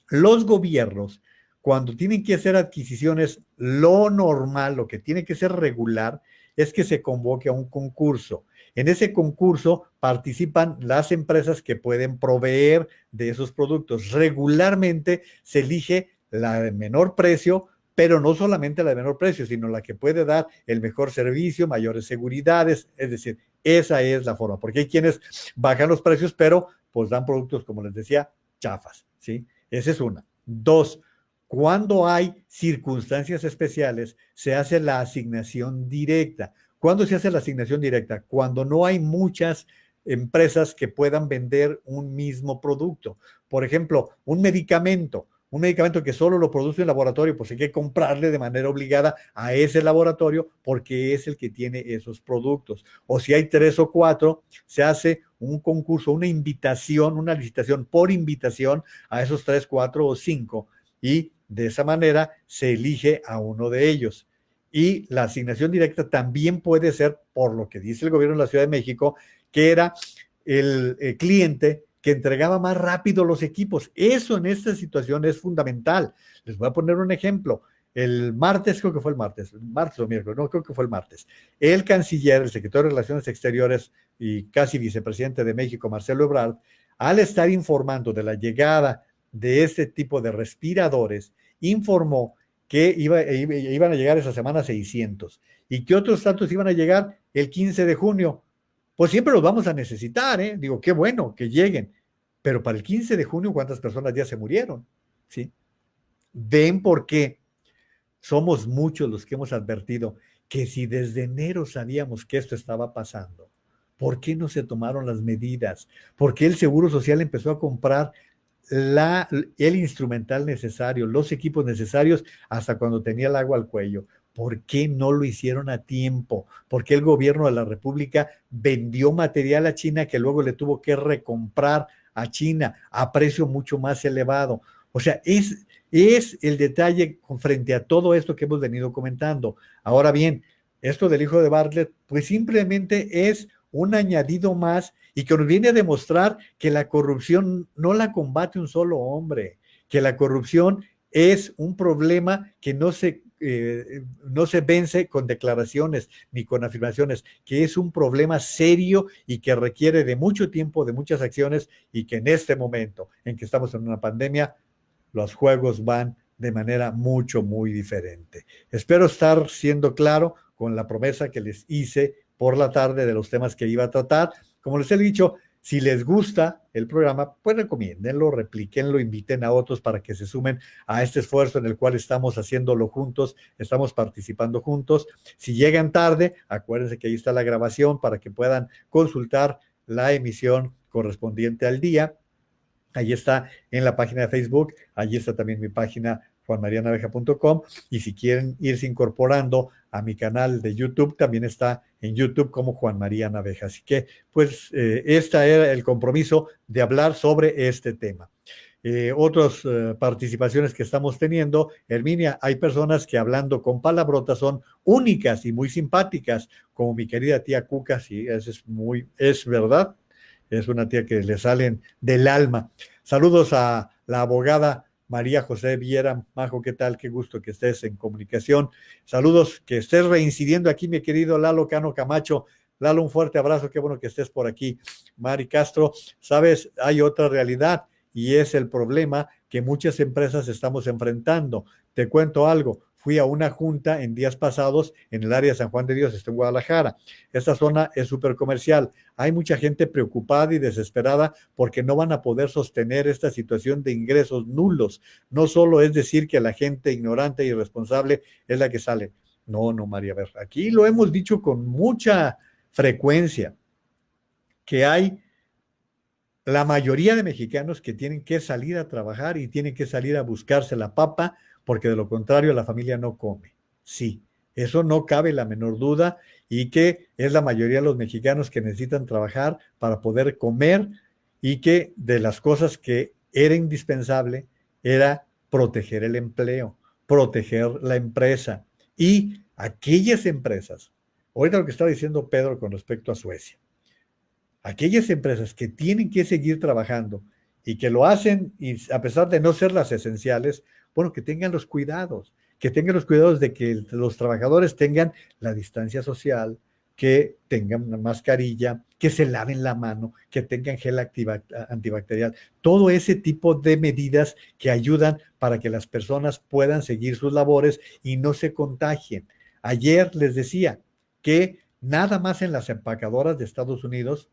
Los gobiernos, cuando tienen que hacer adquisiciones, lo normal, lo que tiene que ser regular, es que se convoque a un concurso. En ese concurso participan las empresas que pueden proveer de esos productos. Regularmente se elige la de menor precio, pero no solamente la de menor precio, sino la que puede dar el mejor servicio, mayores seguridades, es decir, esa es la forma, porque hay quienes bajan los precios, pero pues dan productos, como les decía, chafas, ¿sí? Esa es una. 2, cuando hay circunstancias especiales, se hace la asignación directa. ¿Cuándo se hace la asignación directa? Cuando no hay muchas empresas que puedan vender un mismo producto. Por ejemplo, un medicamento que solo lo produce un laboratorio, pues hay que comprarle de manera obligada a ese laboratorio porque es el que tiene esos productos. O si hay 3 o 4, se hace un concurso, una invitación, una licitación por invitación a esos 3, 4 o 5 y de esa manera se elige a uno de ellos. Y la asignación directa también puede ser, por lo que dice el gobierno de la Ciudad de México, que era el cliente que entregaba más rápido los equipos. Eso en esta situación es fundamental. Les voy a poner un ejemplo. El martes, creo que fue el martes o miércoles, no, creo que fue el martes. El canciller, el secretario de Relaciones Exteriores y casi vicepresidente de México, Marcelo Ebrard, al estar informando de la llegada de este tipo de respiradores, informó que iban a llegar esa semana 600 y que otros tantos iban a llegar el 15 de junio. Pues siempre los vamos a necesitar, ¿eh? Digo, qué bueno que lleguen, pero para el 15 de junio, ¿cuántas personas ya se murieron? ¿Sí? ¿Ven por qué somos muchos los que hemos advertido que si desde enero sabíamos que esto estaba pasando, ¿por qué no se tomaron las medidas? ¿Por qué el Seguro Social empezó a comprar el instrumental necesario, los equipos necesarios hasta cuando tenía el agua al cuello? ¿Por qué no lo hicieron a tiempo? ¿Por qué el gobierno de la República vendió material a China que luego le tuvo que recomprar a China a precio mucho más elevado? O sea, es el detalle frente a todo esto que hemos venido comentando. Ahora bien, esto del hijo de Bartlett, pues simplemente es un añadido más y que nos viene a demostrar que la corrupción no la combate un solo hombre, que la corrupción es un problema que no se vence con declaraciones ni con afirmaciones, que es un problema serio y que requiere de mucho tiempo, de muchas acciones y que en este momento en que estamos en una pandemia, los juegos van de manera muy diferente. Espero estar siendo claro con la promesa que les hice por la tarde de los temas que iba a tratar. Como les he dicho, si les gusta el programa, pues recomiéndenlo, replíquenlo, inviten a otros para que se sumen a este esfuerzo en el cual estamos haciéndolo juntos, estamos participando juntos. Si llegan tarde, acuérdense que ahí está la grabación para que puedan consultar la emisión correspondiente al día. Ahí está en la página de Facebook, allí está también mi página juanmarianaveja.com y si quieren irse incorporando a mi canal de YouTube, también está en YouTube como Juan María Naveja. Así que, pues, este era el compromiso de hablar sobre este tema. Otras participaciones que estamos teniendo, Herminia, hay personas que hablando con palabrotas son únicas y muy simpáticas, como mi querida tía Cuca, sí, es verdad, es una tía que le salen del alma. Saludos a la abogada María José Viera. Majo, ¿qué tal? Qué gusto que estés en comunicación. Saludos, que estés reincidiendo aquí, mi querido Lalo Cano Camacho. Lalo, un fuerte abrazo, qué bueno que estés por aquí. Mari Castro, sabes, hay otra realidad y es el problema que muchas empresas estamos enfrentando. Te cuento algo, fui a una junta en días pasados en el área de San Juan de Dios, está en Guadalajara. Esta zona es súper comercial. Hay mucha gente preocupada y desesperada porque no van a poder sostener esta situación de ingresos nulos. No solo es decir que la gente ignorante e irresponsable es la que sale. No, María, a ver, aquí lo hemos dicho con mucha frecuencia, que hay la mayoría de mexicanos que tienen que salir a trabajar y tienen que salir a buscarse la papa, porque de lo contrario la familia no come. Sí, eso no cabe la menor duda, y que es la mayoría de los mexicanos que necesitan trabajar para poder comer, y que de las cosas que era indispensable era proteger el empleo, proteger la empresa y aquellas empresas. Ahorita lo que estaba diciendo Pedro con respecto a Suecia. Aquellas empresas que tienen que seguir trabajando y que lo hacen, y a pesar de no ser las esenciales, bueno, que tengan los cuidados de que los trabajadores tengan la distancia social, que tengan una mascarilla, que se laven la mano, que tengan gel antibacterial, todo ese tipo de medidas que ayudan para que las personas puedan seguir sus labores y no se contagien. Ayer les decía que nada más en las empacadoras de Estados Unidos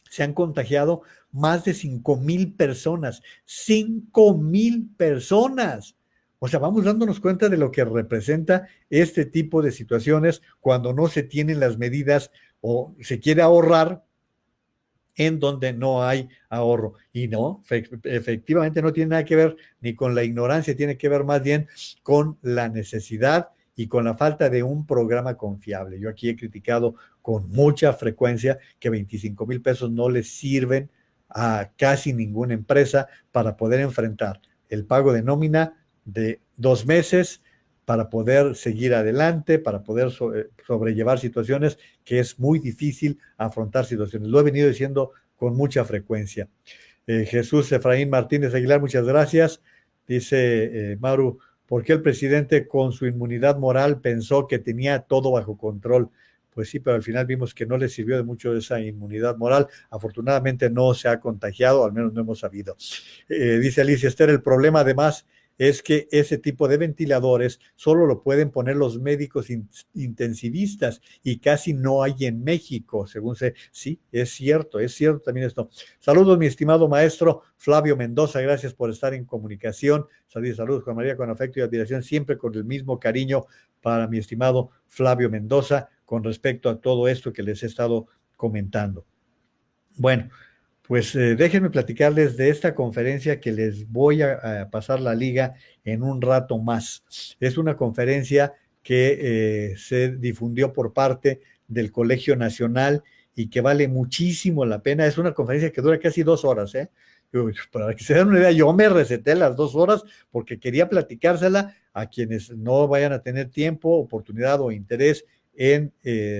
se han contagiado más de 5,000 personas. 5,000 personas. O sea, vamos dándonos cuenta de lo que representa este tipo de situaciones cuando no se tienen las medidas o se quiere ahorrar en donde no hay ahorro. Y no, efectivamente no tiene nada que ver ni con la ignorancia, tiene que ver más bien con la necesidad y con la falta de un programa confiable. Yo aquí he criticado con mucha frecuencia que 25,000 pesos no les sirven a casi ninguna empresa para poder enfrentar el pago de nómina de 2 meses, para poder seguir adelante, para poder sobrellevar situaciones que es muy difícil afrontar situaciones. Lo he venido diciendo con mucha frecuencia. Jesús Efraín Martínez Aguilar, muchas gracias. Dice Maru, ¿por qué el presidente con su inmunidad moral pensó que tenía todo bajo control? Pues sí, pero al final vimos que no le sirvió de mucho esa inmunidad moral. Afortunadamente no se ha contagiado, al menos no hemos sabido. Dice Alicia Esther, el problema además es que ese tipo de ventiladores solo lo pueden poner los médicos intensivistas y casi no hay en México, según sé. Sí, es cierto también esto. Saludos, mi estimado maestro Flavio Mendoza, gracias por estar en comunicación. Saludos, Juan María, con afecto y admiración, siempre con el mismo cariño para mi estimado Flavio Mendoza, con respecto a todo esto que les he estado comentando. Bueno, pues déjenme platicarles de esta conferencia que les voy a pasar la liga en un rato más. Es una conferencia que se difundió por parte del Colegio Nacional y que vale muchísimo la pena. Es una conferencia que dura casi 2 horas, ¿eh? Para que se den una idea, yo me receté las 2 horas porque quería platicársela a quienes no vayan a tener tiempo, oportunidad o interés en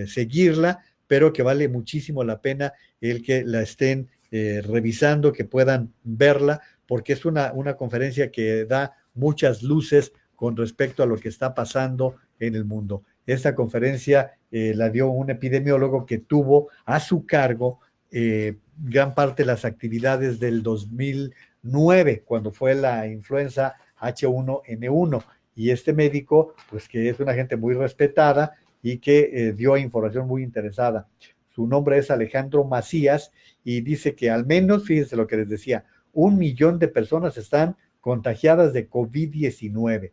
seguirla, pero que vale muchísimo la pena el que la estén revisando, que puedan verla, porque es una conferencia que da muchas luces con respecto a lo que está pasando en el mundo. Esta conferencia la dio un epidemiólogo que tuvo a su cargo gran parte de las actividades del 2009, cuando fue la influenza H1N1, y este médico, pues que es una gente muy respetada y que dio información muy interesada. Su nombre es Alejandro Macías y dice que al menos, fíjense lo que les decía, 1 millón de personas están contagiadas de COVID-19.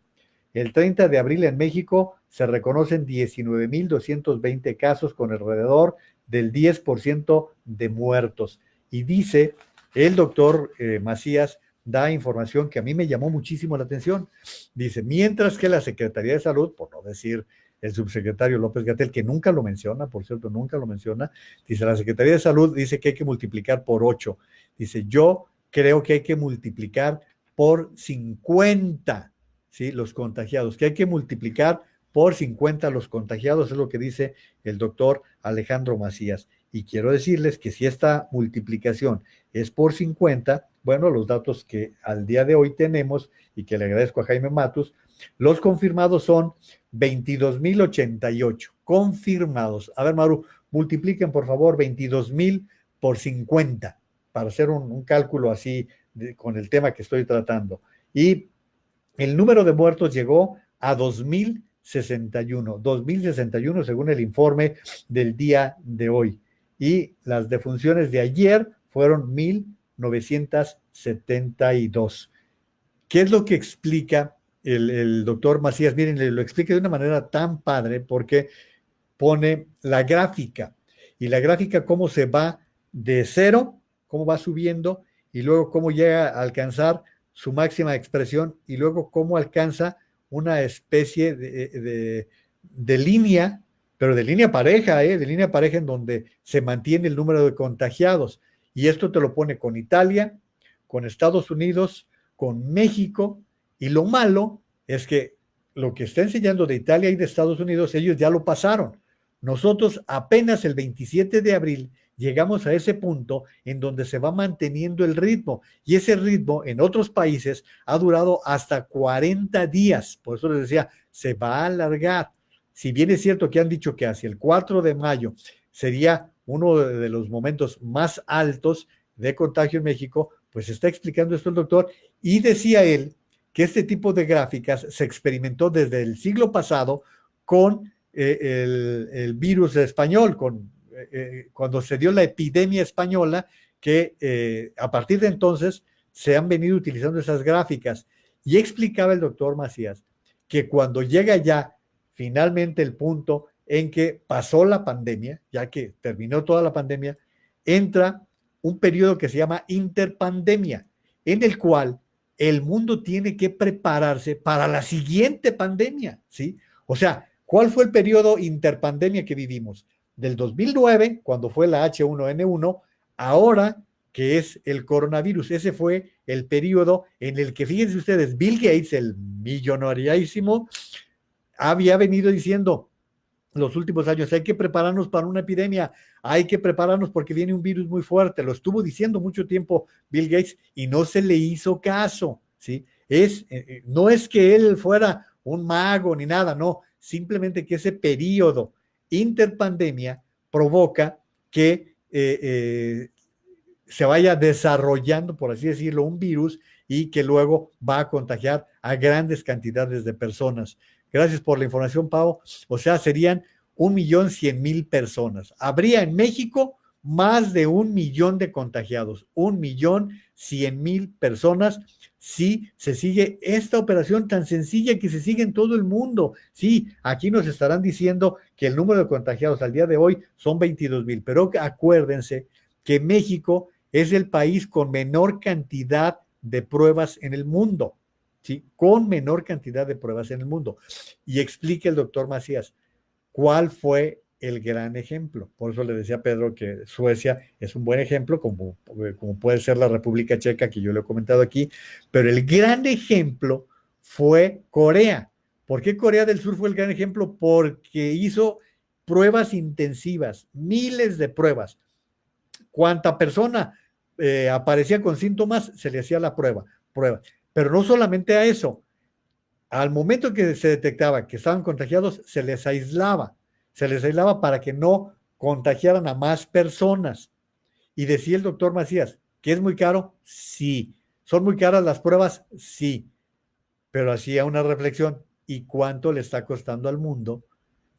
El 30 de abril en México se reconocen 19,220 casos con alrededor del 10% de muertos. Y dice, el doctor Macías da información que a mí me llamó muchísimo la atención. Dice, mientras que la Secretaría de Salud, por no decir el subsecretario López-Gatell, que nunca lo menciona, por cierto, nunca lo menciona, dice, la Secretaría de Salud dice que hay que multiplicar por 8. Dice, yo creo que hay que multiplicar por 50, ¿sí? Los contagiados, que hay que multiplicar por 50 los contagiados, es lo que dice el doctor Alejandro Macías. Y quiero decirles que si esta multiplicación es por 50, bueno, los datos que al día de hoy tenemos, y que le agradezco a Jaime Matus, los confirmados son 22,088 confirmados. A ver, Maru, multipliquen por favor 22,000 por 50 para hacer un cálculo así con el tema que estoy tratando. Y el número de muertos llegó a 2061 según el informe del día de hoy. Y las defunciones de ayer fueron 1972. ¿Qué es lo que explica el doctor Macías? Miren, lo explica de una manera tan padre porque pone la gráfica, y la gráfica cómo se va de cero, cómo va subiendo, y luego cómo llega a alcanzar su máxima expresión, y luego cómo alcanza una especie de línea, pero de línea pareja, de línea pareja en donde se mantiene el número de contagiados. Y esto te lo pone con Italia, con Estados Unidos, con México, y lo malo es que lo que está enseñando de Italia y de Estados Unidos, ellos ya lo pasaron. Nosotros apenas el 27 de abril llegamos a ese punto en donde se va manteniendo el ritmo, y ese ritmo en otros países ha durado hasta 40 días. Por eso les decía, se va a alargar. Si bien es cierto que han dicho que hacia el 4 de mayo sería uno de los momentos más altos de contagio en México, pues está explicando esto el doctor, y decía él que este tipo de gráficas se experimentó desde el siglo pasado con el virus español, cuando se dio la epidemia española, que a partir de entonces se han venido utilizando esas gráficas. Y explicaba el doctor Macías que cuando llega ya finalmente el punto en que pasó la pandemia, ya que terminó toda la pandemia, entra un periodo que se llama interpandemia, en el cual el mundo tiene que prepararse para la siguiente pandemia, ¿sí? O sea, ¿cuál fue el periodo interpandemia que vivimos? Del 2009, cuando fue la H1N1, ahora que es el coronavirus. Ese fue el periodo en el que, fíjense ustedes, Bill Gates, el millonarísimo, había venido diciendo los últimos años, hay que prepararnos para una epidemia, hay que prepararnos porque viene un virus muy fuerte. Lo estuvo diciendo mucho tiempo Bill Gates y no se le hizo caso, ¿sí? No es que él fuera un mago ni nada, no, simplemente que ese periodo interpandemia provoca que se vaya desarrollando, por así decirlo, un virus, y que luego va a contagiar a grandes cantidades de personas. Gracias por la información, Pau. O sea, serían 1.100.000 personas. Habría en México más de 1 millón de contagiados, 1.100.000 personas, si se sigue esta operación tan sencilla que se sigue en todo el mundo. Sí, aquí nos estarán diciendo que el número de contagiados al día de hoy son 22,000, pero acuérdense que México es el país con menor cantidad de pruebas en el mundo. ¿Sí? Con menor cantidad de pruebas en el mundo. Y explica el doctor Macías cuál fue el gran ejemplo. Por eso le decía a Pedro que Suecia es un buen ejemplo, como puede ser la República Checa, que yo le he comentado aquí, pero el gran ejemplo fue Corea. ¿Por qué Corea del Sur fue el gran ejemplo? Porque hizo pruebas intensivas, miles de pruebas. Cuánta persona aparecía con síntomas, se le hacía la prueba. Pero no solamente a eso, al momento que se detectaba que estaban contagiados, se les aislaba para que no contagiaran a más personas. Y decía el doctor Macías, ¿que es muy caro? Sí. ¿Son muy caras las pruebas? Sí. Pero hacía una reflexión, ¿y cuánto le está costando al mundo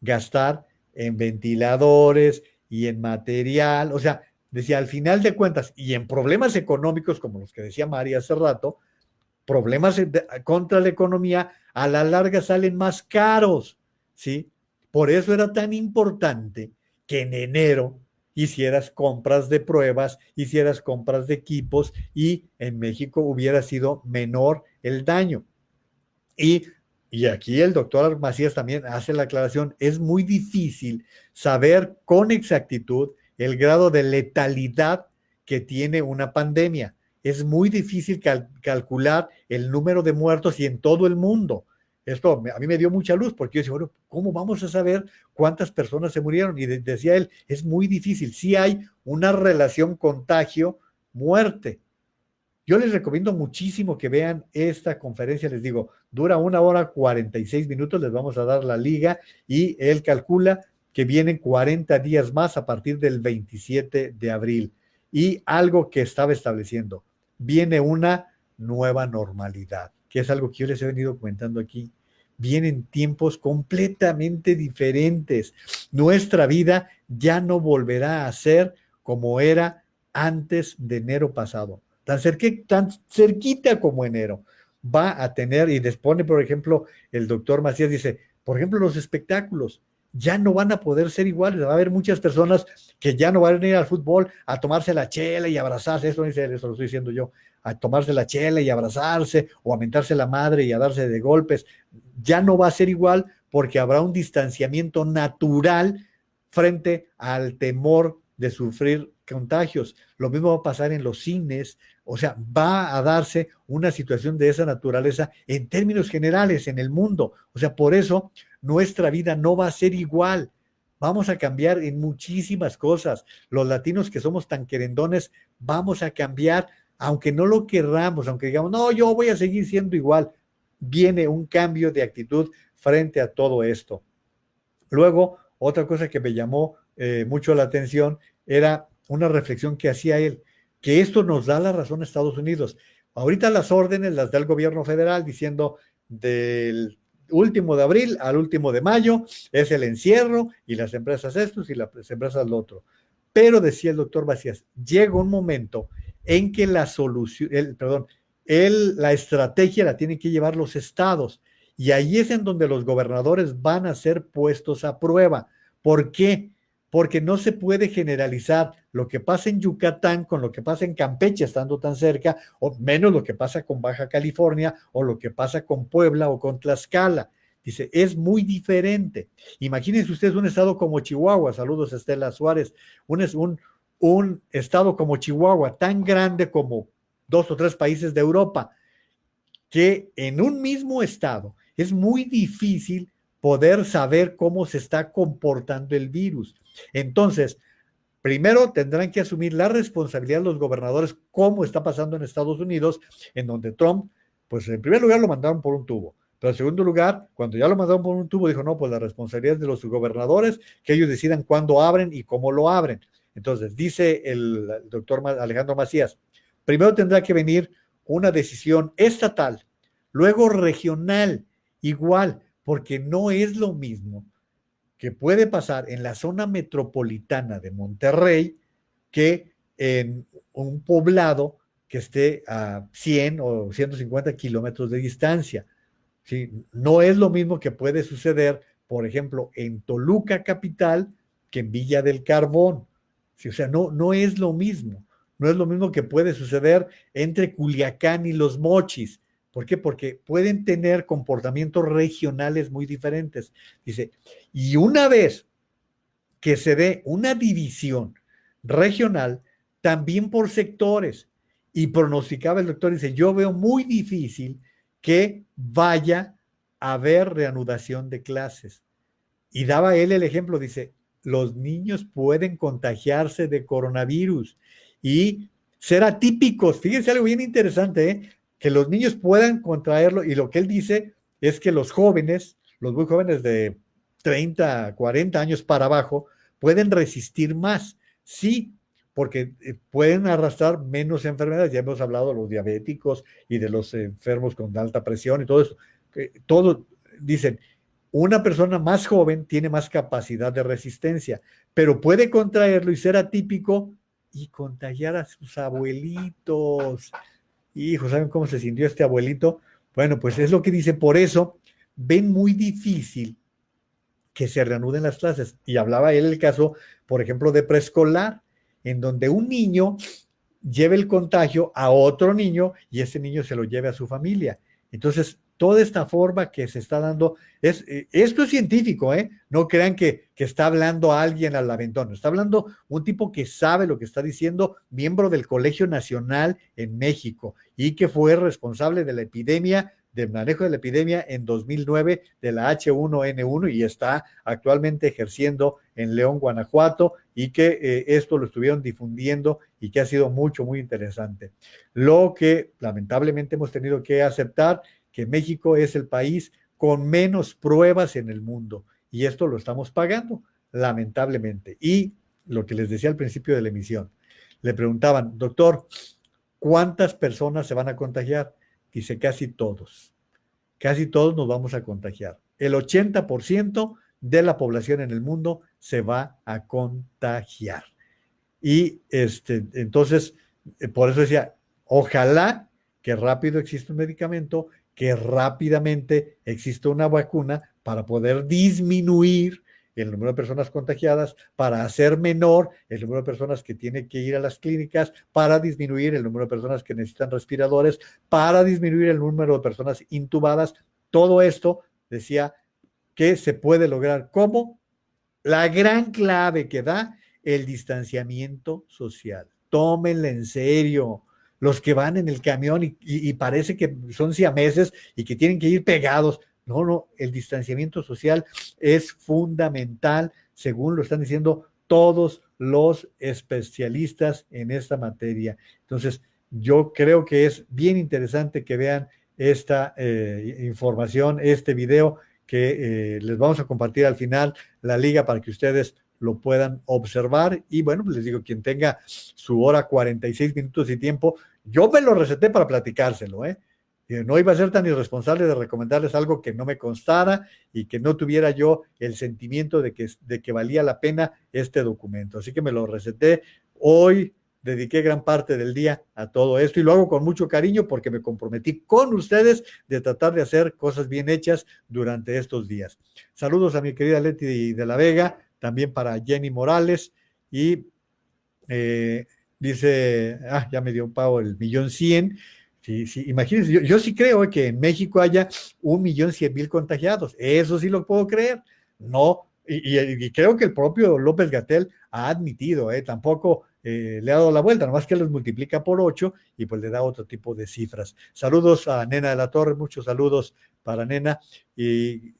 gastar en ventiladores y en material? O sea, decía, al final de cuentas, y en problemas económicos, como los que decía María hace rato, problemas contra la economía, a la larga salen más caros, ¿sí? Por eso era tan importante que en enero hicieras compras de pruebas, hicieras compras de equipos, y en México hubiera sido menor el daño. Y aquí el doctor Macías también hace la aclaración, es muy difícil saber con exactitud el grado de letalidad que tiene una pandemia. Es muy difícil calcular el número de muertos, y en todo el mundo. Esto a mí me dio mucha luz, porque yo decía, bueno, ¿cómo vamos a saber cuántas personas se murieron? Y decía él, es muy difícil. Sí hay una relación contagio-muerte. Yo les recomiendo muchísimo que vean esta conferencia, les digo, dura 1 hora 46 minutos, les vamos a dar la liga, y él calcula que vienen 40 días más a partir del 27 de abril. Y algo que estaba estableciendo, viene una nueva normalidad, que es algo que yo les he venido comentando aquí. Vienen tiempos completamente diferentes. Nuestra vida ya no volverá a ser como era antes de enero pasado. Tan cerquita como enero. Va a tener, y dispone, por ejemplo, el doctor Macías dice, por ejemplo, los espectáculos ya no van a poder ser iguales. Va a haber muchas personas que ya no van a ir al fútbol a tomarse la chela y abrazarse. Eso lo estoy diciendo yo, a tomarse la chela y abrazarse, o a mentarse la madre y a darse de golpes. Ya no va a ser igual, porque habrá un distanciamiento natural frente al temor de sufrir contagios. Lo mismo va a pasar en los cines. O sea, va a darse una situación de esa naturaleza en términos generales en el mundo. O sea, por eso nuestra vida no va a ser igual. Vamos a cambiar en muchísimas cosas. Los latinos, que somos tan querendones, vamos a cambiar, aunque no lo querramos, aunque digamos, no, yo voy a seguir siendo igual. Viene un cambio de actitud frente a todo esto. Luego, otra cosa que me llamó mucho la atención era una reflexión que hacía él, que esto nos da la razón a Estados Unidos. Ahorita las órdenes las da el gobierno federal diciendo del último de abril al último de mayo es el encierro, y las empresas estos y las empresas lo otro. Pero decía el doctor Macías, llega un momento en que la solución, la estrategia la tienen que llevar los estados, y ahí es en donde los gobernadores van a ser puestos a prueba. ¿Por qué? Porque no se puede generalizar lo que pasa en Yucatán con lo que pasa en Campeche, estando tan cerca, o menos lo que pasa con Baja California, o lo que pasa con Puebla o con Tlaxcala. Dice, es muy diferente. Imagínense ustedes un estado como Chihuahua, saludos a Estela Suárez, un estado como Chihuahua, tan grande como 2 o 3 países de Europa, que en un mismo estado es muy difícil poder saber cómo se está comportando el virus. Entonces, primero tendrán que asumir la responsabilidad de los gobernadores, como está pasando en Estados Unidos, en donde Trump, pues en primer lugar lo mandaron por un tubo, pero en segundo lugar, cuando ya lo mandaron por un tubo, dijo, no, pues la responsabilidad es de los gobernadores, que ellos decidan cuándo abren y cómo lo abren. Entonces, dice el doctor Alejandro Macías, primero tendrá que venir una decisión estatal, luego regional, igual, porque no es lo mismo que puede pasar en la zona metropolitana de Monterrey que en un poblado que esté a 100 o 150 kilómetros de distancia. ¿Sí? No es lo mismo que puede suceder, por ejemplo, en Toluca capital que en Villa del Carbón. ¿Sí? O sea, no es lo mismo. No es lo mismo que puede suceder entre Culiacán y Los Mochis. ¿Por qué? Porque pueden tener comportamientos regionales muy diferentes. Dice, y una vez que se dé una división regional, también por sectores, y pronosticaba el doctor, dice, yo veo muy difícil que vaya a haber reanudación de clases. Y daba él el ejemplo, dice, los niños pueden contagiarse de coronavirus y ser atípicos. Fíjense algo bien interesante, que los niños puedan contraerlo, y lo que él dice es que los jóvenes, los muy jóvenes de 30, 40 años para abajo, pueden resistir más. Sí, porque pueden arrastrar menos enfermedades. Ya hemos hablado de los diabéticos y de los enfermos con alta presión y todo eso. Todo, dicen, una persona más joven tiene más capacidad de resistencia, pero puede contraerlo y ser atípico y contagiar a sus abuelitos. Hijo, ¿saben cómo se sintió este abuelito? Bueno, pues es lo que dice. Por eso ven muy difícil que se reanuden las clases. Y hablaba él el caso, por ejemplo, de preescolar, en donde un niño lleve el contagio a otro niño y ese niño se lo lleve a su familia. Entonces, toda esta forma que se está dando, esto es científico, no crean que está hablando a alguien al aventón, está hablando un tipo que sabe lo que está diciendo, miembro del Colegio Nacional en México, y que fue responsable de la epidemia, del manejo de la epidemia en 2009 de la H1N1, y está actualmente ejerciendo en León, Guanajuato, y que esto lo estuvieron difundiendo y que ha sido muy interesante. Lo que lamentablemente hemos tenido que aceptar, que México es el país con menos pruebas en el mundo, y esto lo estamos pagando, lamentablemente. Y lo que les decía al principio de la emisión, le preguntaban, doctor, ¿cuántas personas se van a contagiar? Dice, casi todos nos vamos a contagiar. El 80% de la población en el mundo se va a contagiar. Y entonces, por eso decía, ojalá que rápido exista un medicamento, que rápidamente exista una vacuna para poder disminuir el número de personas contagiadas, para hacer menor el número de personas que tienen que ir a las clínicas, para disminuir el número de personas que necesitan respiradores, para disminuir el número de personas intubadas. Todo esto, decía, que se puede lograr. ¿Cómo? La gran clave que da el distanciamiento social. Tómenla en serio. Los que van en el camión y parece que son siameses y que tienen que ir pegados. No, el distanciamiento social es fundamental, según lo están diciendo todos los especialistas en esta materia. Entonces, yo creo que es bien interesante que vean esta información, este video que les vamos a compartir al final, la liga para que ustedes lo puedan observar. Y bueno, pues les digo, quien tenga su hora 46 minutos y tiempo, yo me lo receté para platicárselo, no iba a ser tan irresponsable de recomendarles algo que no me constara y que no tuviera yo el sentimiento de que valía la pena este documento. Así que me lo receté. Hoy dediqué gran parte del día a todo esto y lo hago con mucho cariño porque me comprometí con ustedes de tratar de hacer cosas bien hechas durante estos días. Saludos a mi querida Leti de la Vega, también para Jenny Morales y dice, ya me dio un pavo el 1,100,000. Sí, imagínense, yo sí creo que en México haya 1,100,000 contagiados, eso sí lo puedo creer, no, y creo que el propio López-Gatell ha admitido, tampoco le ha dado la vuelta, nomás que los multiplica por 8 y pues le da otro tipo de cifras. Saludos a Nena de la Torre, muchos saludos para Nena, y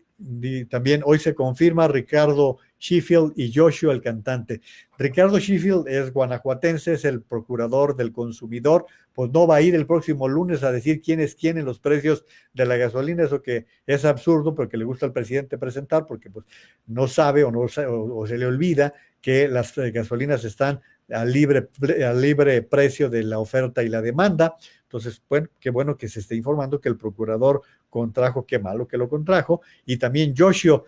también hoy se confirma Ricardo Sheffield y Joshua, el cantante. Ricardo Sheffield es guanajuatense, es el procurador del consumidor, pues no va a ir el próximo lunes a decir quién es quién en los precios de la gasolina, eso que es absurdo porque le gusta al presidente presentar, porque pues no sabe o se le olvida que las gasolinas están a libre precio de la oferta y la demanda. Entonces, bueno, qué bueno que se esté informando que el procurador contrajo, qué malo que lo contrajo, y también Joshua,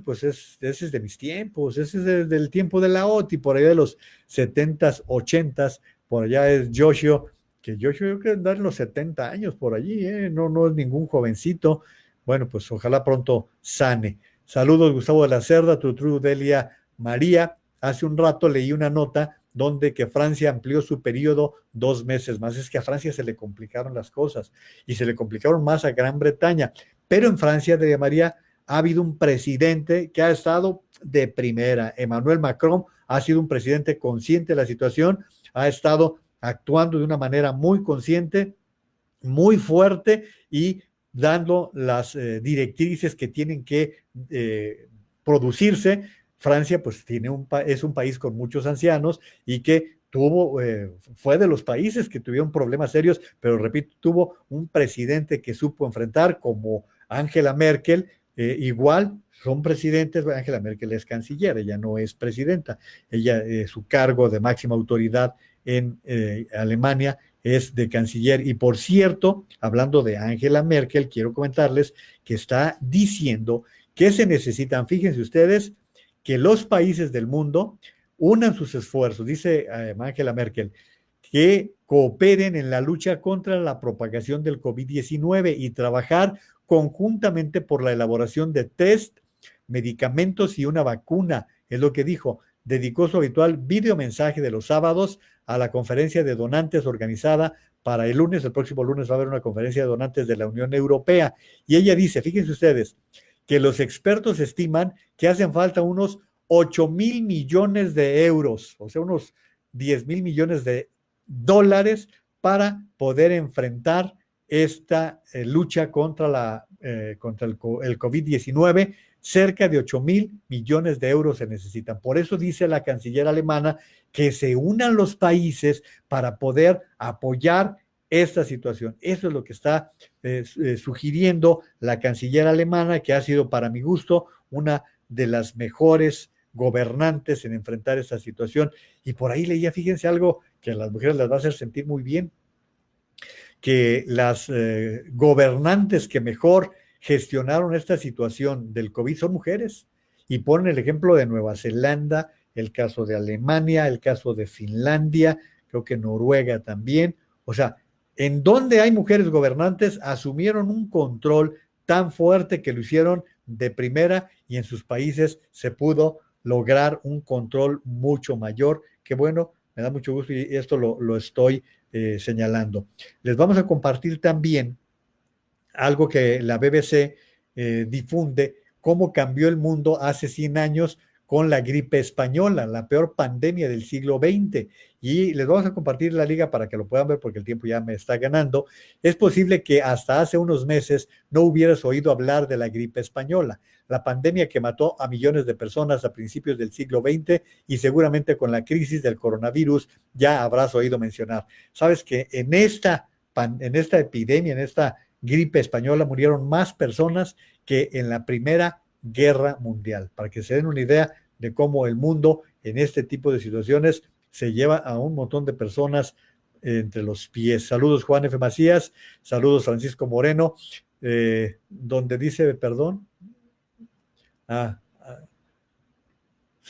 pues ese es de mis tiempos, ese es del tiempo de la OTI, por allá de los 70s, 80s, por allá es Joshua, que Joshua yo creo que andar en los 70 años por allí, no es ningún jovencito. Bueno, pues ojalá pronto sane. Saludos, Gustavo de la Cerda, Tutru Delia María. Hace un rato leí una nota donde que Francia amplió su periodo 2 meses más. Es que a Francia se le complicaron las cosas y se le complicaron más a Gran Bretaña. Pero en Francia, Delia María, ha habido un presidente que ha estado de primera. Emmanuel Macron ha sido un presidente consciente de la situación, ha estado actuando de una manera muy consciente, muy fuerte y dando las directrices que tienen que producirse. Francia pues es un país con muchos ancianos y que fue de los países que tuvieron problemas serios, pero repito, tuvo un presidente que supo enfrentar, como Angela Merkel. Igual son presidentes. Angela Merkel es canciller, ella no es presidenta, ella su cargo de máxima autoridad en Alemania es de canciller. Y por cierto, hablando de Angela Merkel, quiero comentarles que está diciendo que se necesitan, fíjense ustedes, que los países del mundo unan sus esfuerzos, dice Angela Merkel, que cooperen en la lucha contra la propagación del COVID-19 y trabajar conjuntamente por la elaboración de test, medicamentos y una vacuna, es lo que dijo. Dedicó su habitual videomensaje de los sábados a la conferencia de donantes organizada para el lunes. El próximo lunes va a haber una conferencia de donantes de la Unión Europea. Y ella dice, fíjense ustedes, que los expertos estiman que hacen falta unos 8,000 millones de euros, o sea, unos 10,000 millones de dólares para poder enfrentar esta lucha contra el COVID-19. Cerca de 8,000 millones de euros se necesitan. Por eso dice la canciller alemana que se unan los países para poder apoyar esta situación. Eso es lo que está sugiriendo la canciller alemana, que ha sido para mi gusto una de las mejores gobernantes en enfrentar esa situación. Y por ahí leía, fíjense, algo que a las mujeres les va a hacer sentir muy bien, que las gobernantes que mejor gestionaron esta situación del COVID son mujeres, y ponen el ejemplo de Nueva Zelanda, el caso de Alemania, el caso de Finlandia, creo que Noruega también. O sea, en donde hay mujeres gobernantes asumieron un control tan fuerte que lo hicieron de primera, y en sus países se pudo lograr un control mucho mayor. Que bueno, me da mucho gusto, y esto lo estoy señalando. Les vamos a compartir también algo que la BBC difunde, cómo cambió el mundo hace 100 años con la gripe española, la peor pandemia del siglo XX. Y les vamos a compartir la liga para que lo puedan ver, porque el tiempo ya me está ganando. Es posible que hasta hace unos meses no hubieras oído hablar de la gripe española, la pandemia que mató a millones de personas a principios del siglo XX, y seguramente con la crisis del coronavirus ya habrás oído mencionar. Sabes que en esta epidemia, en esta gripe española, murieron más personas que en la Primera Guerra Mundial, para que se den una idea de cómo el mundo en este tipo de situaciones se lleva a un montón de personas entre los pies. Saludos Juan F. Macías, saludos Francisco Moreno, donde dice, perdón,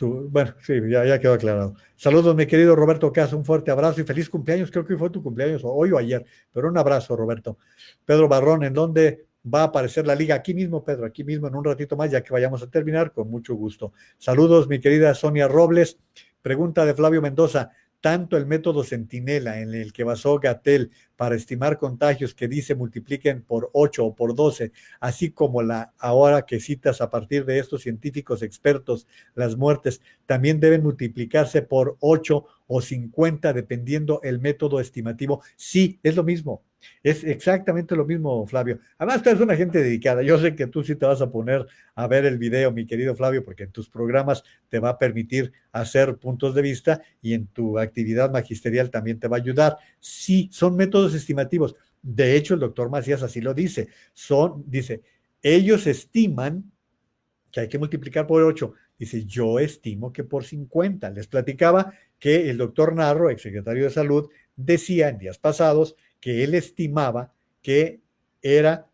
bueno, sí, ya quedó aclarado. Saludos, mi querido Roberto Casa, un fuerte abrazo y feliz cumpleaños. Creo que fue tu cumpleaños hoy o ayer, pero un abrazo, Roberto. Pedro Barrón, ¿en dónde va a aparecer la liga? Aquí mismo, Pedro, aquí mismo, en un ratito más, ya que vayamos a terminar, con mucho gusto. Saludos, mi querida Sonia Robles. Pregunta de Flavio Mendoza: tanto el método Centinela, en el que basó Gatell para estimar contagios, que dice multipliquen por 8 o por 12, así como la ahora que citas a partir de estos científicos expertos, las muertes, también deben multiplicarse por 8 o 50, dependiendo el método estimativo. Sí, es lo mismo. Es exactamente lo mismo, Flavio. Además, tú eres una gente dedicada. Yo sé que tú sí te vas a poner a ver el video, mi querido Flavio, porque en tus programas te va a permitir hacer puntos de vista, y en tu actividad magisterial también te va a ayudar. Sí, son métodos estimativos. De hecho, el doctor Macías así lo dice. Dice, ellos estiman que hay que multiplicar por 8. Dice, yo estimo que por 50. Les platicaba que el doctor Narro, exsecretario de Salud, decía en días pasados que él estimaba que era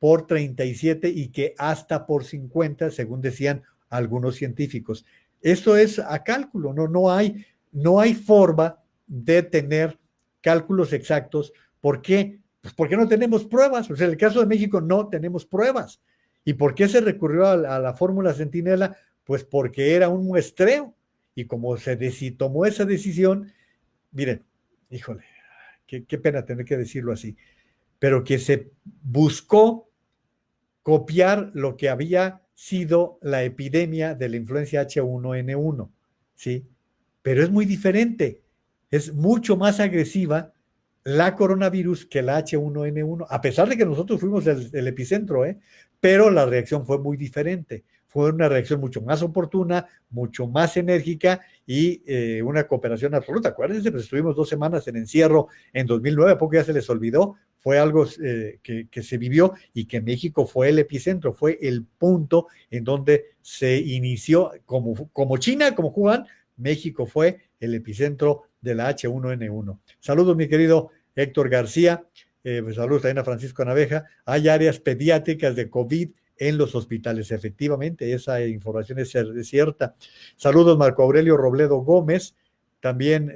por 37 y que hasta por 50, según decían algunos científicos. Esto es a cálculo, no hay forma de tener cálculos exactos. ¿Por qué? Pues porque no tenemos pruebas. O sea, en el caso de México no tenemos pruebas. ¿Y por qué se recurrió a la fórmula Centinela? Pues porque era un muestreo. Y como tomó esa decisión, miren, híjole, qué pena tener que decirlo así, pero que se buscó copiar lo que había sido la epidemia de la influencia H1N1, ¿sí? Pero es muy diferente, es mucho más agresiva la coronavirus que la H1N1, a pesar de que nosotros fuimos el epicentro, pero la reacción fue muy diferente. Fue una reacción mucho más oportuna, mucho más enérgica, y una cooperación absoluta. Acuérdense, pues estuvimos 2 semanas en encierro en 2009, ¿a poco ya se les olvidó? Fue algo que se vivió, y que México fue el epicentro, fue el punto en donde se inició, como China, como Wuhan, México fue el epicentro de la H1N1. Saludos, mi querido Héctor García. Saludos también a Francisco Naveja. Hay áreas pediátricas de COVID en los hospitales. Efectivamente, esa información es cierta. Saludos, Marco Aurelio Robledo Gómez. También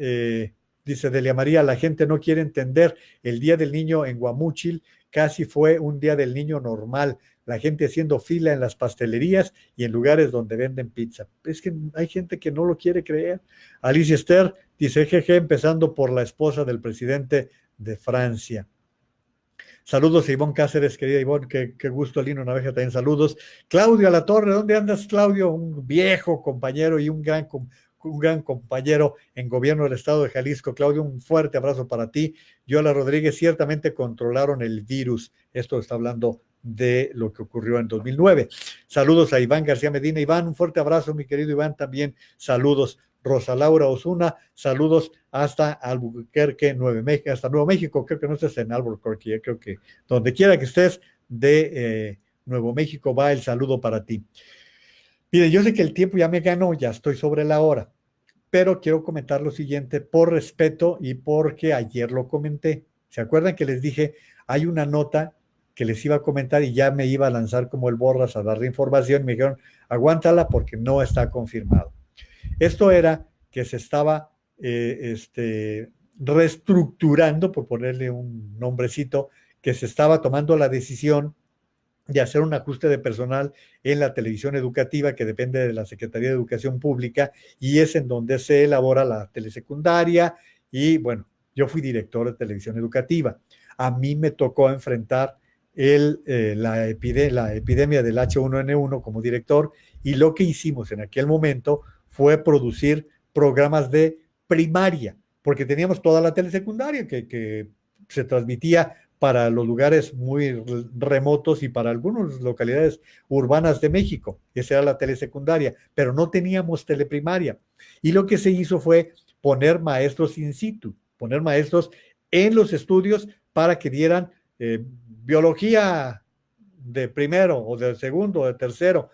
dice Delia María, la gente no quiere entender. El Día del Niño en Guamúchil casi fue un Día del Niño normal. La gente haciendo fila en las pastelerías y en lugares donde venden pizza. Es que hay gente que no lo quiere creer. Alicia Esther dice, jeje, empezando por la esposa del presidente de Francia. Saludos a Ivonne Cáceres, querida Ivonne, qué gusto. Lino Naveja también saludos. Claudio Alatorre, ¿dónde andas, Claudio? Un viejo compañero y un gran compañero en gobierno del estado de Jalisco. Claudio, un fuerte abrazo para ti. Yola Rodríguez, ciertamente controlaron el virus. Esto está hablando de lo que ocurrió en 2009. Saludos a Iván García Medina. Iván, un fuerte abrazo, mi querido Iván, también saludos. Rosa Laura Osuna, saludos hasta Albuquerque, hasta Nuevo México. Creo que no estés en Albuquerque, creo que donde quiera que estés de Nuevo México va el saludo para ti. Mire, yo sé que el tiempo ya me ganó, ya estoy sobre la hora, pero quiero comentar lo siguiente por respeto y porque ayer lo comenté. ¿Se acuerdan que les dije, hay una nota que les iba a comentar y ya me iba a lanzar como el borras a darle información? Me dijeron, aguántala porque no está confirmado. Esto era que se estaba reestructurando, por ponerle un nombrecito, que se estaba tomando la decisión de hacer un ajuste de personal en la televisión educativa que depende de la Secretaría de Educación Pública y es en donde se elabora la telesecundaria y bueno, yo fui director de televisión educativa. A mí me tocó enfrentar la epidemia del H1N1 como director y lo que hicimos en aquel momento fue producir programas de primaria, porque teníamos toda la telesecundaria que se transmitía para los lugares muy remotos y para algunas localidades urbanas de México. Esa era la telesecundaria, pero no teníamos teleprimaria. Y lo que se hizo fue poner maestros in situ, poner maestros en los estudios para que dieran biología de primero o de segundo o de tercero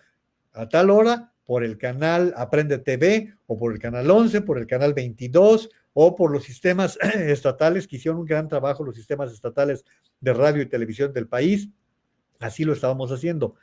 a tal hora por el canal Aprende TV o por el canal 11, por el canal 22 o por los sistemas estatales que hicieron un gran trabajo, los sistemas estatales de radio y televisión del país. Así lo estábamos haciendo.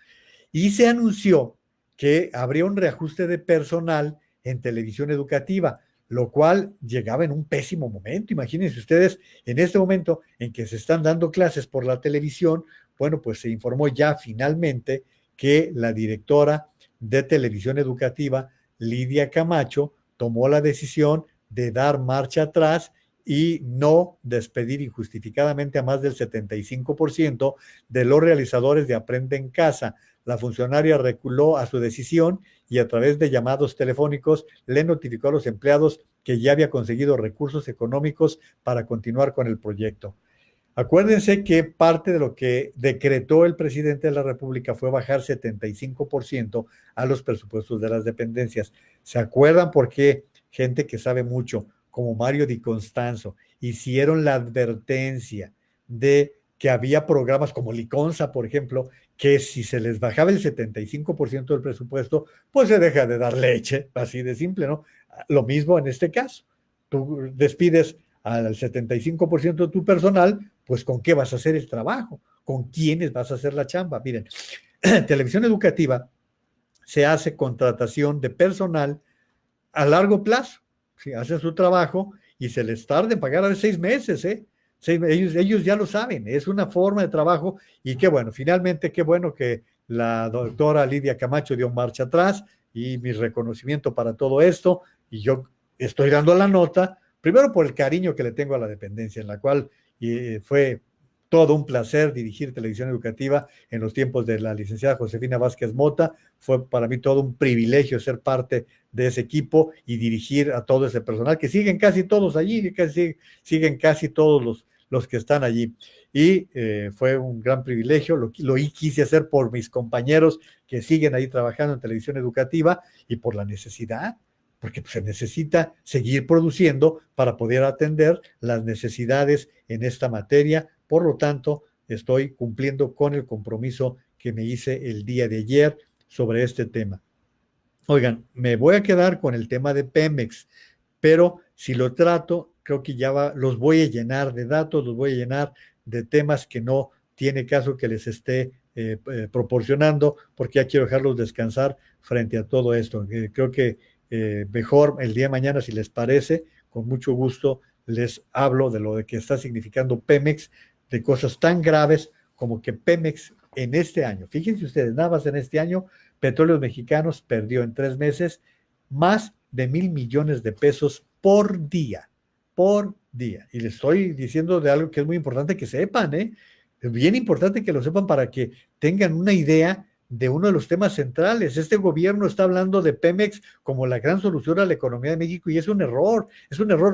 Y se anunció que habría un reajuste de personal en televisión educativa, lo cual llegaba en un pésimo momento. Imagínense ustedes, en este momento en que se están dando clases por la televisión, bueno, pues se informó ya finalmente que la directora de televisión educativa, Lidia Camacho, tomó la decisión de dar marcha atrás y no despedir injustificadamente a más del 75% de los realizadores de Aprende en Casa. La funcionaria reculó a su decisión y a través de llamados telefónicos le notificó a los empleados que ya había conseguido recursos económicos para continuar con el proyecto. Acuérdense que parte de lo que decretó el presidente de la República fue bajar 75% a los presupuestos de las dependencias. ¿Se acuerdan por qué gente que sabe mucho, como Mario Di Constanzo, hicieron la advertencia de que había programas como Liconza, por ejemplo, que si se les bajaba el 75% del presupuesto, pues se deja de dar leche, así de simple, ¿no? Lo mismo en este caso. Tú despides al 75% de tu personal, pues ¿con qué vas a hacer el trabajo? ¿Con quiénes vas a hacer la chamba? Miren, televisión educativa se hace contratación de personal a largo plazo. ¿Sí? Hacen su trabajo y se les tarda en pagar a 6 meses, ¿eh? Ellos ya lo saben, es una forma de trabajo y qué bueno, finalmente qué bueno que la doctora Lidia Camacho dio marcha atrás y mi reconocimiento para todo esto y yo estoy dando la nota, primero por el cariño que le tengo a la dependencia, en la cual fue todo un placer dirigir televisión educativa en los tiempos de la licenciada Josefina Vázquez Mota. Fue para mí todo un privilegio ser parte de ese equipo y dirigir a todo ese personal, que siguen casi todos allí, siguen casi todos los que están allí. Y fue un gran privilegio, lo quise hacer por mis compañeros que siguen ahí trabajando en televisión educativa y por la necesidad, porque se necesita seguir produciendo para poder atender las necesidades en esta materia. Por lo tanto, estoy cumpliendo con el compromiso que me hice el día de ayer sobre este tema. Oigan, me voy a quedar con el tema de Pemex, pero si lo trato, creo que ya los voy a llenar de datos, los voy a llenar de temas que no tiene caso que les esté proporcionando, porque ya quiero dejarlos descansar frente a todo esto. Creo que mejor el día de mañana, si les parece, con mucho gusto les hablo de lo de que está significando Pemex, de cosas tan graves como que Pemex en este año, fíjense ustedes, nada más en este año, Petróleos Mexicanos perdió en 3 meses más de 1,000 millones de pesos por día. Y les estoy diciendo de algo que es muy importante que sepan, ¿eh? Es bien importante que lo sepan para que tengan una idea de uno de los temas centrales. Este gobierno está hablando de Pemex como la gran solución a la economía de México y es un error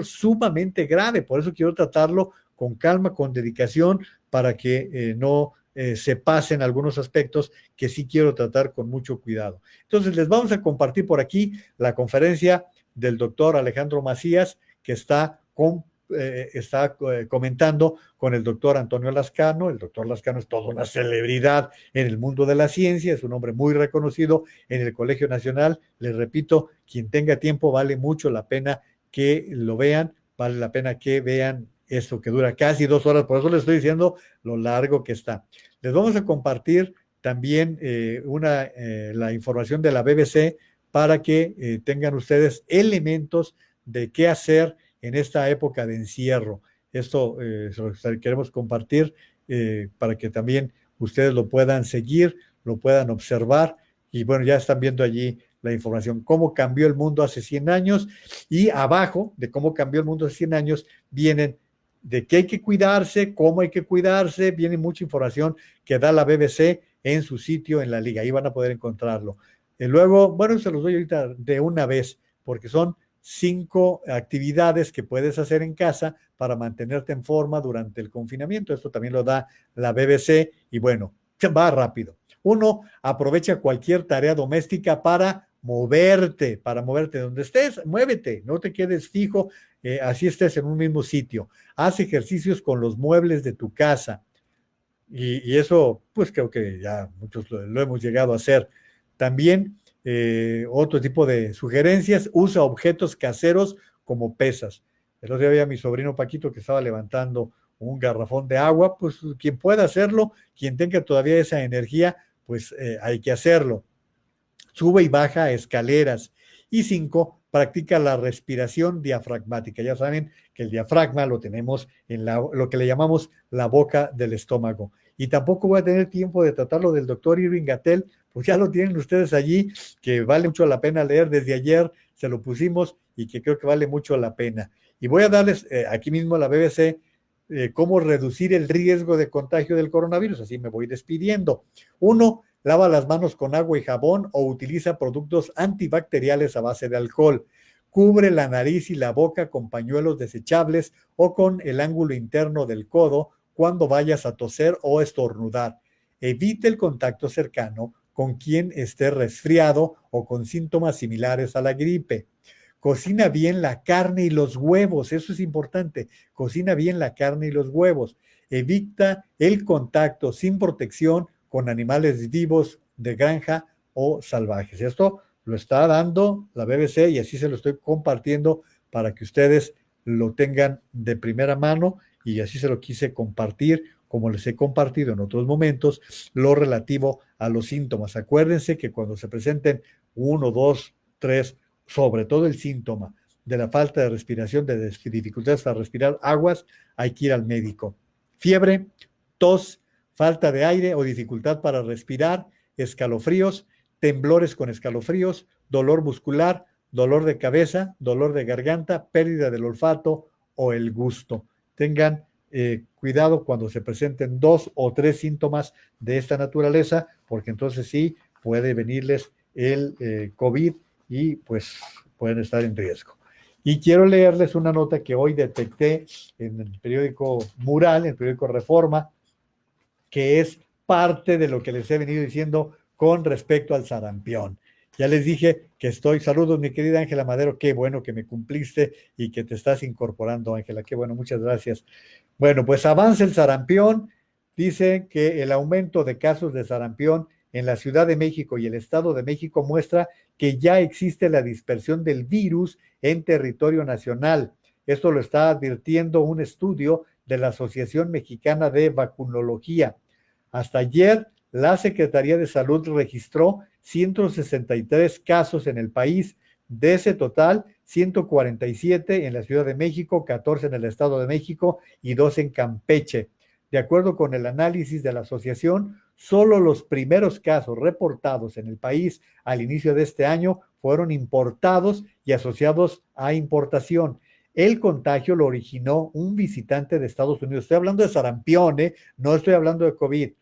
sumamente grave. Por eso quiero tratarlo con calma, con dedicación, para que no se pasen algunos aspectos que sí quiero tratar con mucho cuidado. Entonces, les vamos a compartir por aquí la conferencia del doctor Alejandro Macías, que está con está comentando con el doctor Antonio Lascano. El doctor Lascano es toda una celebridad en el mundo de la ciencia, es un hombre muy reconocido en el Colegio Nacional. Les repito, quien tenga tiempo, vale mucho la pena que lo vean, vale la pena que vean esto que dura casi 2 horas, por eso les estoy diciendo lo largo que está. Les vamos a compartir también la información de la BBC para que tengan ustedes elementos de qué hacer en esta época de encierro. Esto queremos compartir para que también ustedes lo puedan seguir, lo puedan observar, y bueno, ya están viendo allí la información, cómo cambió el mundo hace 100 años, y abajo de cómo cambió el mundo hace 100 años vienen de qué hay que cuidarse, cómo hay que cuidarse, viene mucha información que da la BBC en su sitio en la liga, ahí van a poder encontrarlo. Luego, bueno, se los doy ahorita de una vez, porque son 5 actividades que puedes hacer en casa para mantenerte en forma durante el confinamiento. Esto también lo da la BBC y bueno, va rápido. 1, aprovecha cualquier tarea doméstica para moverte donde estés, muévete, no te quedes fijo, así estés en un mismo sitio. Haz ejercicios con los muebles de tu casa y eso pues creo que ya muchos lo hemos llegado a hacer. También otro tipo de sugerencias, usa objetos caseros como pesas. El otro día había mi sobrino Paquito que estaba levantando un garrafón de agua, pues quien pueda hacerlo, quien tenga todavía esa energía, pues hay que hacerlo. Sube y baja escaleras. Y 5, practica la respiración diafragmática. Ya saben que el diafragma lo tenemos en lo que le llamamos la boca del estómago. Y tampoco voy a tener tiempo de tratarlo del doctor Irving Gatell, pues ya lo tienen ustedes allí, que vale mucho la pena leer. Desde ayer se lo pusimos y que creo que vale mucho la pena. Y voy a darles aquí mismo a la BBC cómo reducir el riesgo de contagio del coronavirus. Así me voy despidiendo. 1, lava las manos con agua y jabón o utiliza productos antibacteriales a base de alcohol. Cubre la nariz y la boca con pañuelos desechables o con el ángulo interno del codo cuando vayas a toser o estornudar. Evite el contacto cercano con quien esté resfriado o con síntomas similares a la gripe. Cocina bien la carne y los huevos, eso es importante. Cocina bien la carne y los huevos. Evita el contacto sin protección con animales vivos de granja o salvajes. Esto lo está dando la BBC y así se lo estoy compartiendo para que ustedes lo tengan de primera mano, y así se lo quise compartir, como les he compartido en otros momentos, lo relativo a los síntomas. Acuérdense que cuando se presenten 1, 2, 3, sobre todo el síntoma de la falta de respiración, de dificultades para respirar aguas, hay que ir al médico. Fiebre, tos, falta de aire o dificultad para respirar, escalofríos, temblores con escalofríos, dolor muscular, dolor de cabeza, dolor de garganta, pérdida del olfato o el gusto. Tengan cuidado cuando se presenten 2 o 3 síntomas de esta naturaleza, porque entonces sí puede venirles el COVID y pues pueden estar en riesgo. Y quiero leerles una nota que hoy detecté en el periódico Mural, el periódico Reforma, que es parte de lo que les he venido diciendo con respecto al sarampión. Ya les dije que saludos mi querida Ángela Madero, qué bueno que me cumpliste y que te estás incorporando, Ángela, qué bueno, muchas gracias. Bueno, pues avanza el sarampión, dice que el aumento de casos de sarampión en la Ciudad de México y el Estado de México muestra que ya existe la dispersión del virus en territorio nacional. Esto lo está advirtiendo un estudio de la Asociación Mexicana de Vacunología. Hasta ayer, la Secretaría de Salud registró 163 casos en el país. De ese total, 147 en la Ciudad de México, 14 en el Estado de México y 2 en Campeche. De acuerdo con el análisis de la asociación, solo los primeros casos reportados en el país al inicio de este año fueron importados y asociados a importación. El contagio lo originó un visitante de Estados Unidos. Estoy hablando de sarampión, no estoy hablando de COVID.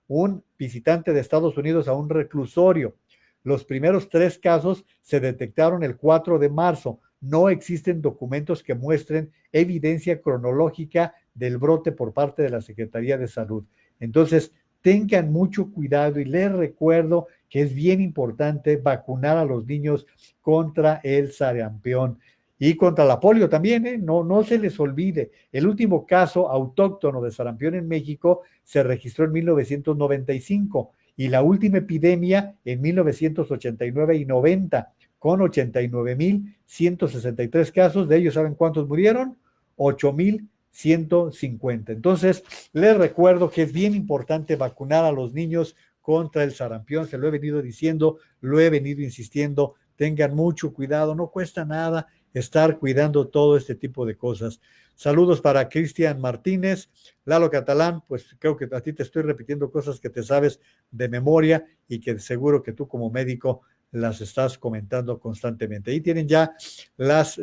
Un visitante de Estados Unidos a un reclusorio. Los primeros 3 casos se detectaron el 4 de marzo. No existen documentos que muestren evidencia cronológica del brote por parte de la Secretaría de Salud. Entonces, tengan mucho cuidado y les recuerdo que es bien importante vacunar a los niños contra el sarampión. Y contra la polio también, ¿eh? No se les olvide. El último caso autóctono de sarampión en México se registró en 1995 y la última epidemia en 1989 y 90, con 89,163 casos. De ellos, ¿saben cuántos murieron? 8,150. Entonces, les recuerdo que es bien importante vacunar a los niños contra el sarampión. Se lo he venido diciendo, lo he venido insistiendo. Tengan mucho cuidado, no cuesta nada estar cuidando todo este tipo de cosas. Saludos para Cristian Martínez. Lalo Catalán, pues creo que a ti te estoy repitiendo cosas que te sabes de memoria y que seguro que tú como médico las estás comentando constantemente. Ahí tienen ya las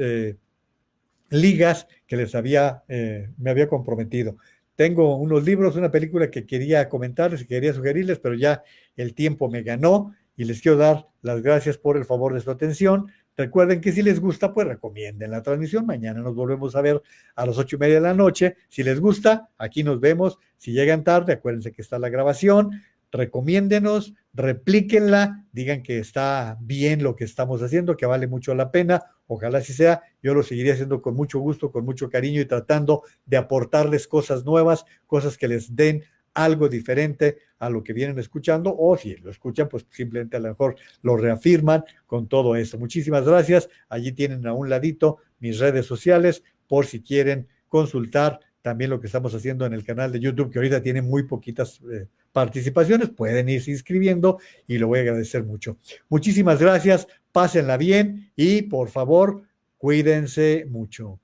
ligas que me había comprometido. Tengo unos libros, una película que quería comentarles y quería sugerirles, pero ya el tiempo me ganó y les quiero dar las gracias por el favor de su atención. Recuerden que si les gusta, pues recomienden la transmisión. Mañana nos volvemos a ver a las 8:30 de la noche. Si les gusta, aquí nos vemos. Si llegan tarde, acuérdense que está la grabación. Recomiéndenos, replíquenla, digan que está bien lo que estamos haciendo, que vale mucho la pena. Ojalá así sea. Yo lo seguiré haciendo con mucho gusto, con mucho cariño y tratando de aportarles cosas nuevas, cosas que les den algo diferente a lo que vienen escuchando, o si lo escuchan, pues simplemente a lo mejor lo reafirman con todo eso. Muchísimas gracias. Allí tienen a un ladito mis redes sociales por si quieren consultar también lo que estamos haciendo en el canal de YouTube, que ahorita tiene muy poquitas participaciones. Pueden irse inscribiendo y lo voy a agradecer mucho. Muchísimas gracias, pásenla bien y por favor, cuídense mucho.